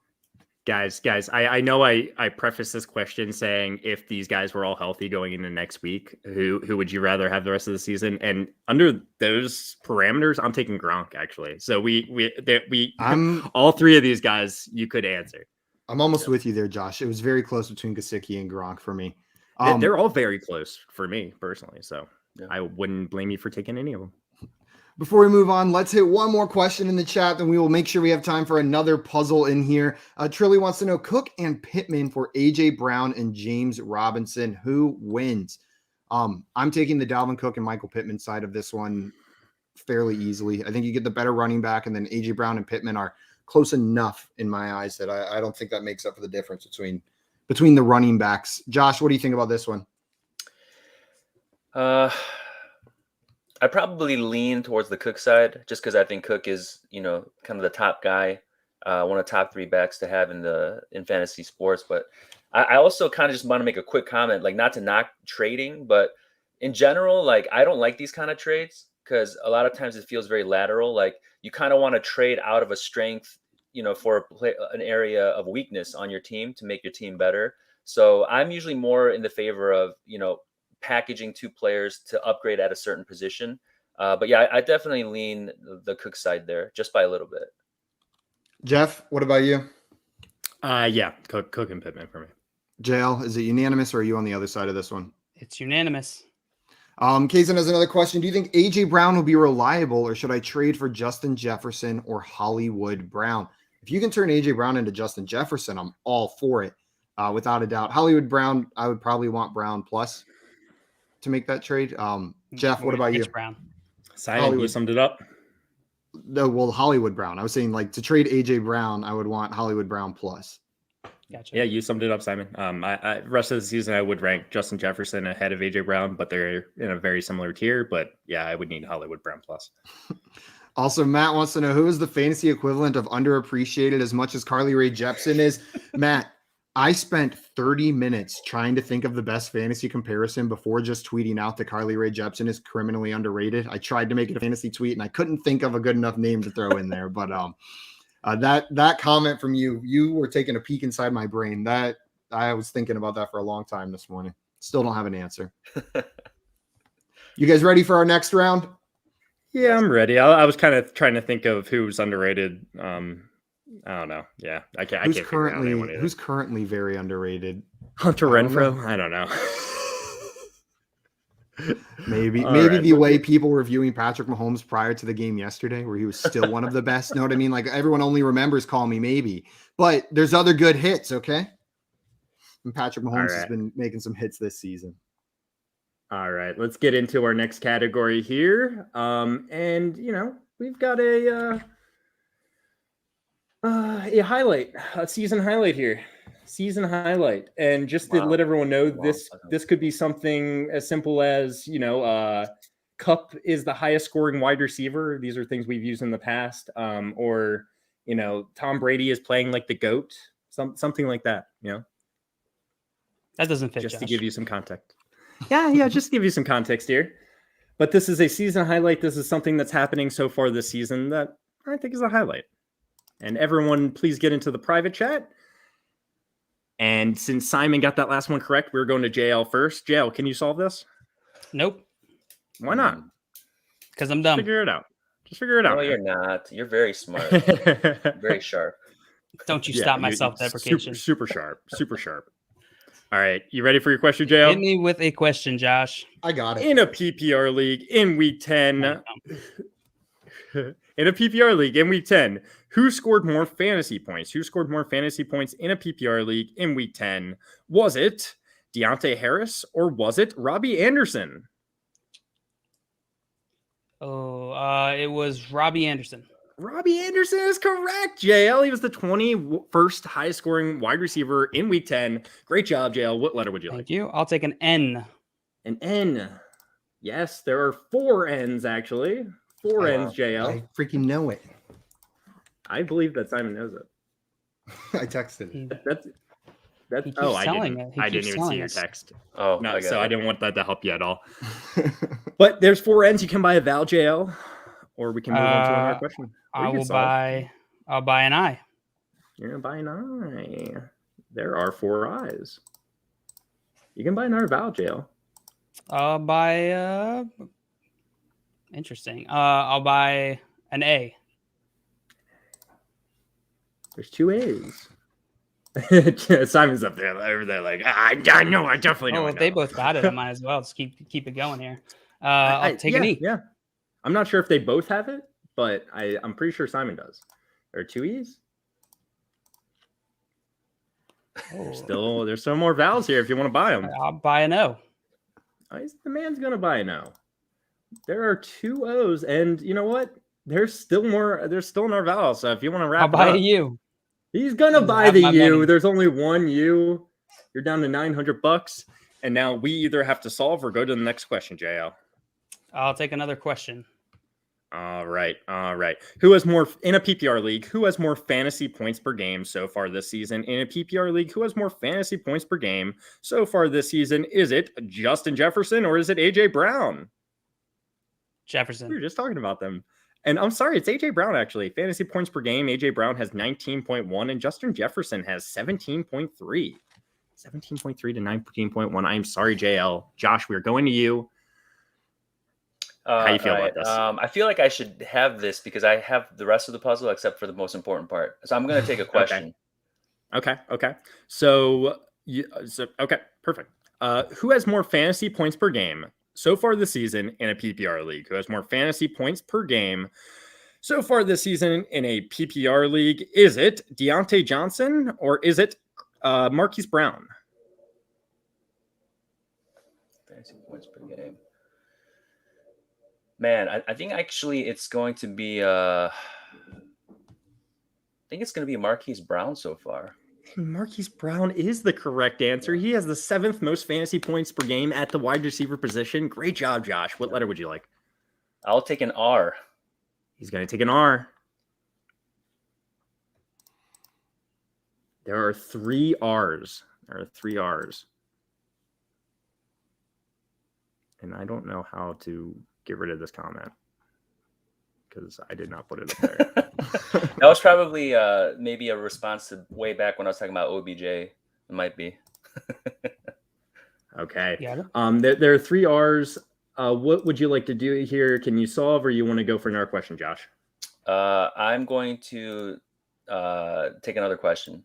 Guys, I know I prefaced this question saying if these guys were all healthy going into next week, who would you rather have the rest of the season? And under those parameters, I'm taking Gronk actually. So we all 3 of these guys you could answer. I'm almost with you there, Josh. It was very close between Gesicki and Gronk for me. They're all very close for me personally. So Yeah. I wouldn't blame you for taking any of them. Before we move on, let's hit one more question in the chat, then we will make sure we have time for another puzzle in here. Trilly wants to know Cook and Pittman for AJ Brown and James Robinson. Who wins? I'm taking the Dalvin Cook and Michael Pittman side of this one fairly easily. I think you get the better running back, and then AJ Brown and Pittman are close enough in my eyes that I don't think that makes up for the difference between the running backs. Josh, what do you think about this one? I probably lean towards the Cook side just because I think Cook is, kind of the top guy, one of the top 3 backs to have in fantasy sports. But I also kind of just want to make a quick comment, like not to knock trading, but in general, like I don't like these kind of trades because a lot of times it feels very lateral. Like you kind of want to trade out of a strength, for an area of weakness on your team to make your team better. So I'm usually more in the favor of, packaging 2 players to upgrade at a certain position. But yeah, I definitely lean the Cook side there just by a little bit. Jeff, what about you? Yeah, Cook and Pittman for me. JL, is it unanimous or are you on the other side of this one? It's unanimous. Kaysen has another question. Do you think AJ Brown will be reliable, or should I trade for Justin Jefferson or Hollywood Brown? If you can turn AJ Brown into Justin Jefferson, I'm all for it, without a doubt. Hollywood Brown, I would probably want Brown plus to make that trade. Jeff, what about you? Brown. Simon, you summed it up. No, well, Hollywood Brown. I was saying, like, to trade AJ Brown, I would want Hollywood Brown plus. Gotcha. Yeah, you summed it up, Simon. I rest of the season, I would rank Justin Jefferson ahead of AJ Brown, but they're in a very similar tier. But yeah, I would need Hollywood Brown plus. Also, Matt wants to know who is the fantasy equivalent of underappreciated as much as Carly Rae Jepsen is. Matt, I spent 30 minutes trying to think of the best fantasy comparison before just tweeting out that Carly Rae Jepsen is criminally underrated. I tried to make it a fantasy tweet and I couldn't think of a good enough name to throw in there. But that comment from you were taking a peek inside my brain. That I was thinking about that for a long time this morning. Still don't have an answer. You guys ready for our next round? Yeah, I'm ready. I was kind of trying to think of who's underrated. I don't know. Yeah, I can't. Who's currently very underrated? Hunter Renfrow. I don't know. maybe the way people were viewing Patrick Mahomes prior to the game yesterday, where he was still one of the best. Know what I mean? Like everyone only remembers "Call Me Maybe," but there's other good hits. Okay, and Patrick Mahomes has been making some hits this season. All right, let's get into our next category here. And we've got a highlight, a season highlight here. Season highlight. And just to let everyone know, this could be something as simple as, Kupp is the highest scoring wide receiver. These are things we've used in the past. Or, Tom Brady is playing like the GOAT. Something like that, That doesn't fit, just Josh. to give you some context. Yeah, just to give you some context here. But this is a season highlight. This is something that's happening so far this season that I think is a highlight. And everyone, please get into the private chat. And since Simon got that last one correct, we're going to JL first. JL, can you solve this? Nope. Why not? Because I'm dumb. Figure it out. Just figure it out. No, you're not. You're very smart. Very sharp. Don't you stop my self-deprecation. Super sharp. Super sharp. All right. You ready for your question, JL? Hit me with a question, Josh. I got it. In a PPR league in week 10. In a PPR league in week 10, who scored more fantasy points? Who scored more fantasy points in a PPR league in week 10? Was it Deontay Harris or was it Robbie Anderson? It was Robbie Anderson. Robbie Anderson is correct, JL. He was the 21st highest scoring wide receiver in week 10. Great job, JL. What letter would you like? Thank you. I'll take an N. An N. Yes, there are 4 N's actually. 4 N's, JL. I freaking know it. I believe that Simon knows it. I texted it. That's I didn't even see your text. Oh, no, I didn't want that to help you at all. But there's 4 N's. You can buy a Val, JL, or we can move on to another question. I'll buy an I. You're gonna buy an I. There are 4 I's. You can buy another Val, JL. I'll buy interesting. I'll buy an A. There's 2 A's. Simon's up there over there like I know, I definitely know. Oh, if they both got it, I might as well just keep it going here. I'll take an E. Yeah. I'm not sure if they both have it, but I'm pretty sure Simon does. There are 2 E's. Oh. There's still more vowels here if you want to buy them. I'll buy an O. The man's gonna buy an O. There are 2 O's, and you know what? There's still more. There's still more vowels. So if you want to wrap, I'll buy it up, a U. He's gonna He's buy have the my U. money. There's only one U. You're down to $900, and now we either have to solve or go to the next question, JL. I'll take another question. All right. Who has more in a PPR league? Who has more fantasy points per game so far this season? In a PPR league, who has more fantasy points per game so far this season? Is it Justin Jefferson or is it AJ Brown? Jefferson. We were just talking about them. And I'm sorry, it's AJ Brown actually. Fantasy points per game, AJ Brown has 19.1 and Justin Jefferson has 17.3. 17.3 to 19.1. I'm sorry, JL. Josh, we're going to you. How you feel about this? I feel like I should have this because I have the rest of the puzzle except for the most important part. So I'm going to take a question. Okay. So okay, perfect. Who has more fantasy points per game so far this season in a PPR league? Who has more fantasy points per game so far this season in a PPR league? Is it Deontay Johnson or is it Marquise Brown? Fantasy points per game. Man, I think actually it's going to be I think it's going to be Marquise Brown so far. Marquise Brown is the correct answer. He has the 7th most fantasy points per game at the wide receiver position. Great job, Josh. What letter would you like? I'll take an R. He's going to take an R. There are 3 R's. And I don't know how to get rid of this comment because I did not put it up there. That was probably maybe a response to way back when I was talking about OBJ. It might be. Okay. Yeah. There are 3 R's. What would you like to do here? Can you solve or you want to go for another question, Josh? I'm going to take another question.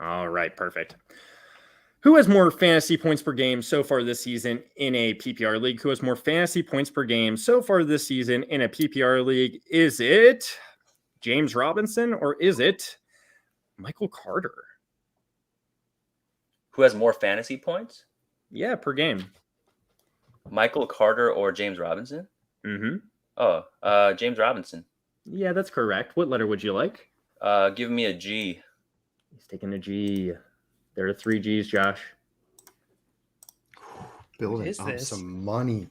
All right, perfect. Who has more fantasy points per game so far this season in a PPR league? Who has more fantasy points per game so far this season in a PPR league? Is it James Robinson or is it Michael Carter? Who has more fantasy points? Yeah, per game. Michael Carter or James Robinson? Mm-hmm. Oh, James Robinson. Yeah, that's correct. What letter would you like? Give me a G. He's taking a G. There are 3 G's, Josh. Building up some money.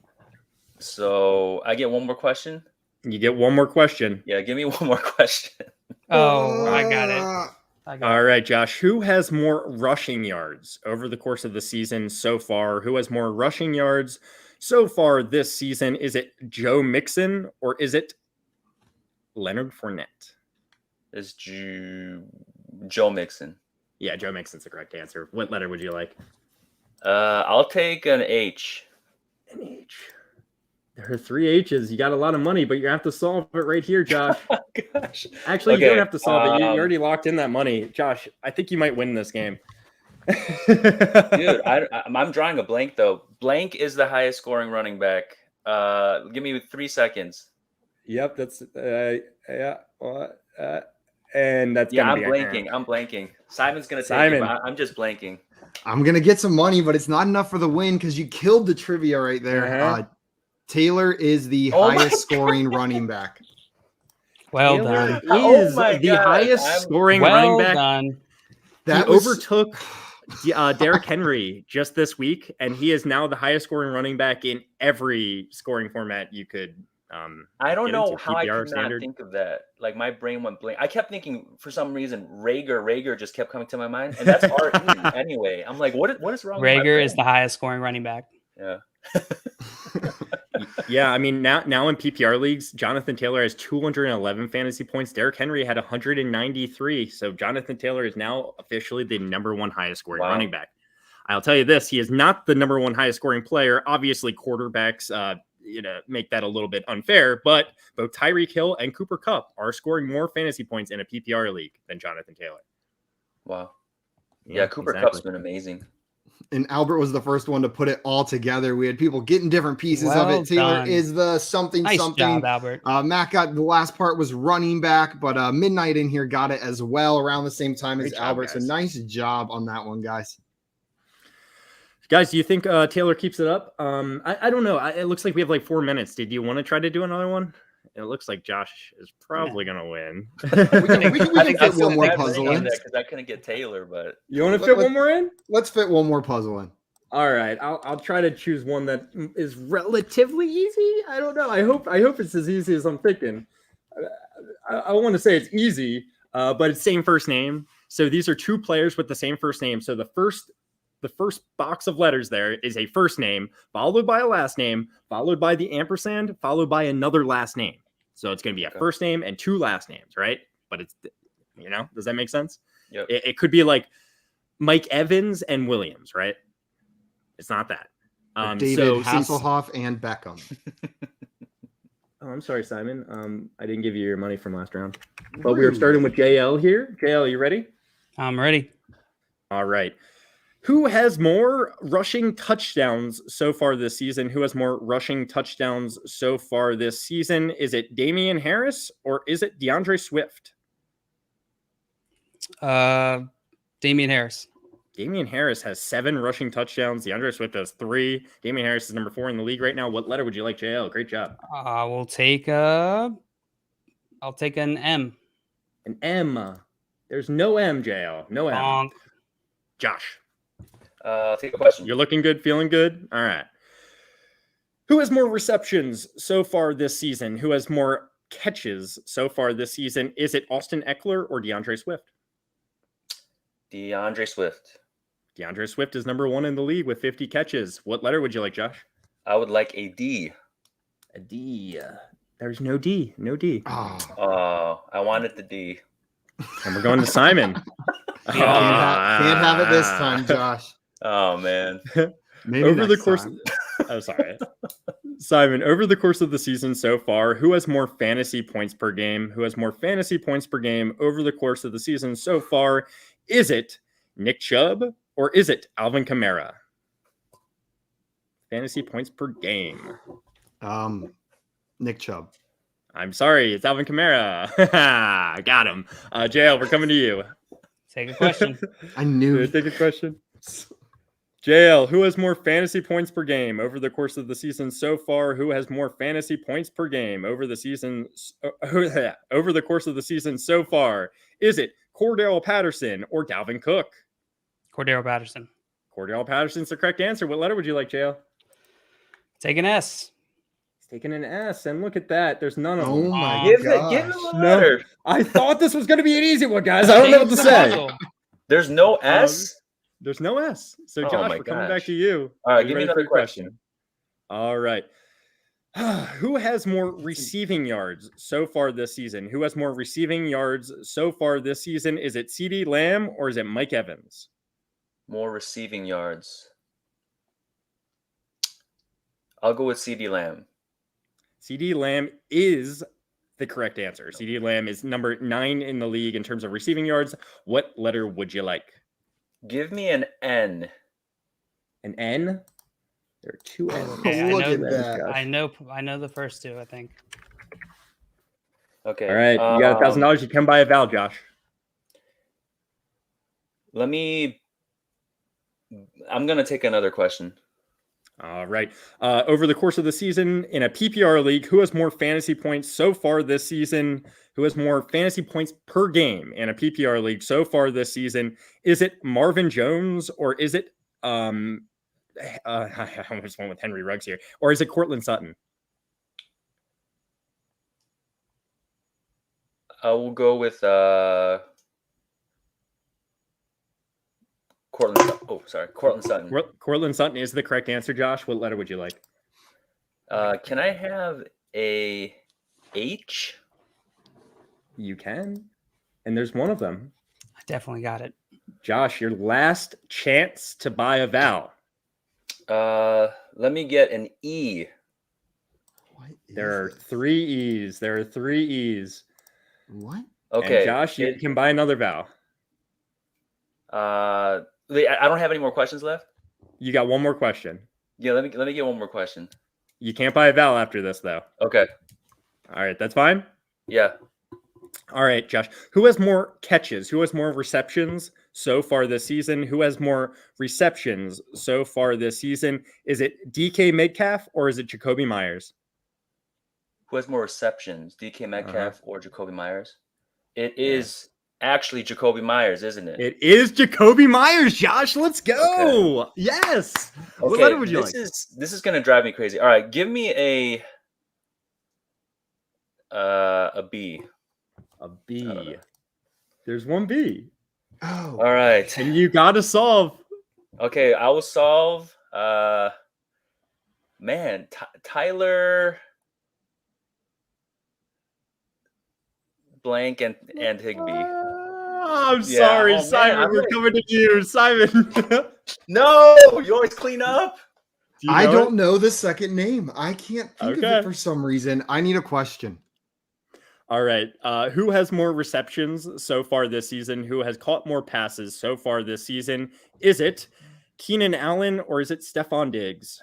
So I get one more question? You get one more question. Yeah, give me one more question. Oh, I got it. All right, Josh. Who has more rushing yards over the course of the season so far? Who has more rushing yards so far this season? Is it Joe Mixon or is it Leonard Fournette? It's Joe Mixon. Yeah, Joe Mixon's the correct answer. What letter would you like? I'll take an H. An H. There are 3 H's. You got a lot of money, but you have to solve it right here, Josh. Oh, gosh. Actually, you don't have to solve it. You already locked in that money. Josh, I think you might win this game. Dude, I'm drawing a blank, though. Blank is the highest scoring running back. Give me 3 seconds. Yep, that's and that's I'm blanking. I'm blanking. Simon's gonna take it, but I'm just blanking. I'm gonna get some money, but it's not enough for the win because you killed the trivia right there. Uh-huh. Taylor is the highest scoring running back. Well Taylor done. is the highest scoring running back. Done. That he overtook Derrick Henry just this week, and he is now the highest scoring running back in every scoring format you could. I don't know how I could standard. not think of that. Like my brain went blank. I kept thinking for some reason Rager just kept coming to my mind, and that's R-E anyway. I'm like, what is wrong? Rager is the highest scoring running back. Yeah. Yeah, I mean now in PPR leagues, Jonathan Taylor has 211 fantasy points. Derrick Henry had 193. So Jonathan Taylor is now officially the number 1 highest scoring running back. I'll tell you this, he is not the number 1 highest scoring player. Obviously, quarterbacks make that a little bit unfair, but both Tyreek Hill and Cooper Kupp are scoring more fantasy points in a PPR league than Jonathan Taylor. Wow. Yeah, Cooper exactly. Kupp's been amazing. And Albert was the first one to put it all together. We had people getting different pieces of Well it. Taylor done. is the something. Nice job, Albert. Matt got the last part was running back, but Midnight in here got it as well around the same time as Great job, Albert. So guys. nice job on that one, guys. Guys, do you think Taylor keeps it up? I don't know. It looks like we have like 4 minutes. Did you want to try to do another one? It looks like Josh is probably going to win. We can fit one more puzzle in. because I couldn't get Taylor, but You want to fit one more in? Let's fit one more puzzle in. All right, I'll try to choose one that is relatively easy. I don't know. I hope it's as easy as I'm thinking. I want to say it's easy, but it's same first name. So these are two players with the same first name. So the first box of letters there is a first name, followed by a last name, followed by the ampersand, followed by another last name. So it's going to be a first name and two last names, right? But it's, does that make sense? Yep. It could be like Mike Evans and Williams, right? It's not that. David Hasselhoff and Beckham. Oh, I'm sorry, Simon. I didn't give you your money from last round. But we are starting with JL here. JL, you ready? I'm ready. All right. Who has more rushing touchdowns so far this season? Who has more rushing touchdowns so far this season? Is it Damian Harris or is it DeAndre Swift? Damian Harris. Damian Harris has 7 rushing touchdowns. DeAndre Swift has 3. Damian Harris is number 4 in the league right now. What letter would you like, JL? Great job. I'll take an M. An M. There's no M, JL. No M. Bonk. Josh. I'll take a question. You're looking good, feeling good? All right. Who has more receptions so far this season? Who has more catches so far this season? Is it Austin Eckler or DeAndre Swift? DeAndre Swift. DeAndre Swift is number 1 in the league with 50 catches. What letter would you like, Josh? I would like a D. A D. There's no D. No D. Oh, I wanted the D. And we're going to Simon. can't have it this time, Josh. Oh, man. Maybe Over the next course time. I'm sorry. Simon, over the course of the season so far, who has more fantasy points per game? Who has more fantasy points per game over the course of the season so far? Is it Nick Chubb or is it Alvin Kamara? Fantasy points per game. Nick Chubb. I'm sorry, it's Alvin Kamara. Got him. JL, we're coming to you. Take a question. I knew. Take a question. JL, who has more fantasy points per game over the course of the season so far? Who has more fantasy points per game over the season? Over the course of the season so far? Is it Cordell Patterson or Dalvin Cook? Cordero Patterson. Cordell Patterson's the correct answer. What letter would you like, JL? Take an S. He's taking an S, and look at that. There's none of Oh them. my Give gosh. him a letter. I thought this was going to be an easy one, guys. I don't know what to say. There's no S? There's no S. So, Oh Josh, my we're coming back gosh. to you. All Are right, you give me ready for another your question. All right. Who has more receiving yards so far this season? Who has more receiving yards so far this season? Is it CeeDee Lamb or is it Mike Evans? More receiving yards. I'll go with CeeDee Lamb. CeeDee Lamb is the correct answer. CeeDee Lamb is number 9 in the league in terms of receiving yards. What letter would you like? Give me an N. An N? There are 2 N's. Okay, Look at that. I know the first 2, I think. Okay. All right. You got $1,000. You can buy a vowel, Josh. I'm going to take another question. All right. Over the course of the season in a PPR league, who has more fantasy points so far this season? Who has more fantasy points per game in a PPR league so far this season? Is it Marvin Jones or is it I almost went with Henry Ruggs here, or is it Cortland Sutton? I will go with Cortland. Oh, sorry, Cortland Sutton. Cortland Sutton is the correct answer, Josh. What letter would you like? Can I have a H? You can. And there's one of them. I definitely got it. Josh, your last chance to buy a vowel. Let me get an E. There are 3 E's. There are 3 E's. What? Okay. And Josh, you can buy another vowel. I don't have any more questions left. You got one more question. Yeah, let me get one more question. You can't buy a vowel after this, though. Okay. All right, that's fine. Yeah. All right, Josh. Who has more catches? Who has more receptions so far this season? Who has more receptions so far this season? Is it DK Metcalf or is it Jacoby Myers? Who has more receptions, DK Metcalf or Jacoby Myers? It is actually Jacoby Myers, isn't it? It is Jacoby Myers, Josh. Let's go. Okay. Yes. Okay, what letter would you like? This is gonna drive me crazy. All right, give me a B. A B. There's one B. Oh. All right. And you gotta solve. Okay, I will solve. Man, Tyler blank and Higbee. I'm sorry, Simon. We're coming to you, Simon. No, you always clean up. I don't know the second name. I can't think of it for some reason. I need a question. All right. Who has more receptions so far this season? Who has caught more passes so far this season? Is it Keenan Allen or is it Stephon Diggs?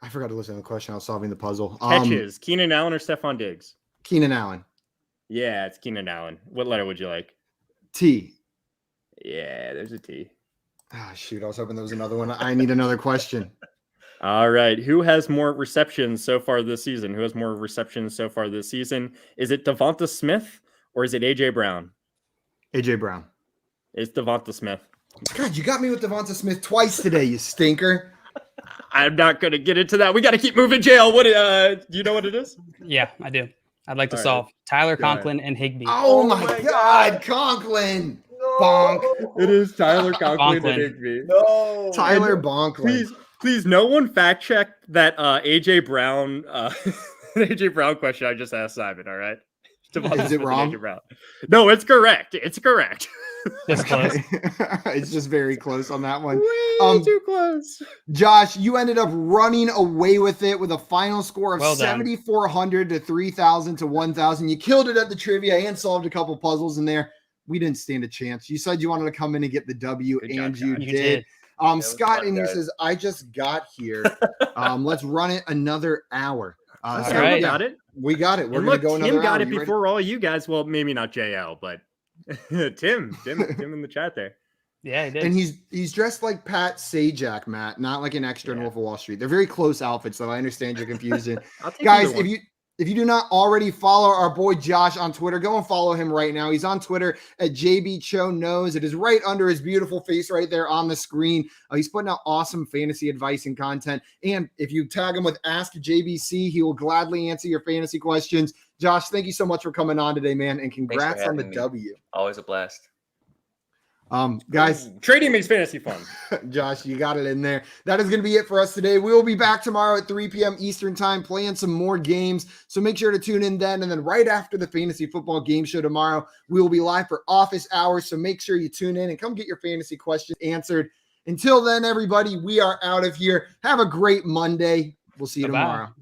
I forgot to listen to the question. I was solving the puzzle. Catches. Keenan Allen or Stephon Diggs? Keenan Allen. Yeah, it's Keenan Allen. What letter would you like? T. Yeah, there's a T. Ah, shoot. I was hoping there was another one. I need another question. All right. Who has more receptions so far this season? Who has more receptions so far this season? Is it Devonta Smith or is it AJ Brown? AJ Brown. It's Devonta Smith. God, you got me with Devonta Smith twice today, you stinker. I'm not going to get into that. We got to keep moving, JL. What? Do you know what it is? Yeah, I do. I'd like to solve Tyler Conklin and Higbee. Oh my God, Conklin. No. Bonk. It is Tyler Conklin and Higbee. No. Tyler Bonklin. Please, no one fact check that AJ Brown AJ Brown question I just asked Simon. All right, is it wrong? No, it's correct. It's correct. It's close. It's just very close on that one. Way too close. Josh, you ended up running away with it with a final score of 7,400 to 3,000 to 1,000. You killed it at the trivia and solved a couple puzzles in there. We didn't stand a chance. You said you wanted to come in and get the W, and you did. Scott in here says, I just got here. Let's run it another hour. All right. Got it. We got it. We're going to go another hour. Tim got it before all you guys. Well, maybe not JL, but Tim in the chat there. Yeah, he did. And he's dressed like Pat Sajak, Matt, not like an extra in Wolf of Wall Street. They're very close outfits, so I understand your confusion. Guys, if you do not already follow our boy Josh on Twitter, go and follow him right now. He's on Twitter at JB Cho Knows. It is right under his beautiful face right there on the screen. He's putting out awesome fantasy advice and content. And if you tag him with Ask JBC, he will gladly answer your fantasy questions. Josh, thank you so much for coming on today, man. And congrats on the W. Always a blast. Guys, trading makes fantasy fun. Josh, you got it in there. That is going to be it for us today. We will be back tomorrow at 3 p.m. Eastern time playing some more games. So make sure to tune in then. And then right after the fantasy football game show tomorrow, we will be live for office hours. So make sure you tune in and come get your fantasy questions answered. Until then, everybody, we are out of here. Have a great Monday. We'll see you tomorrow.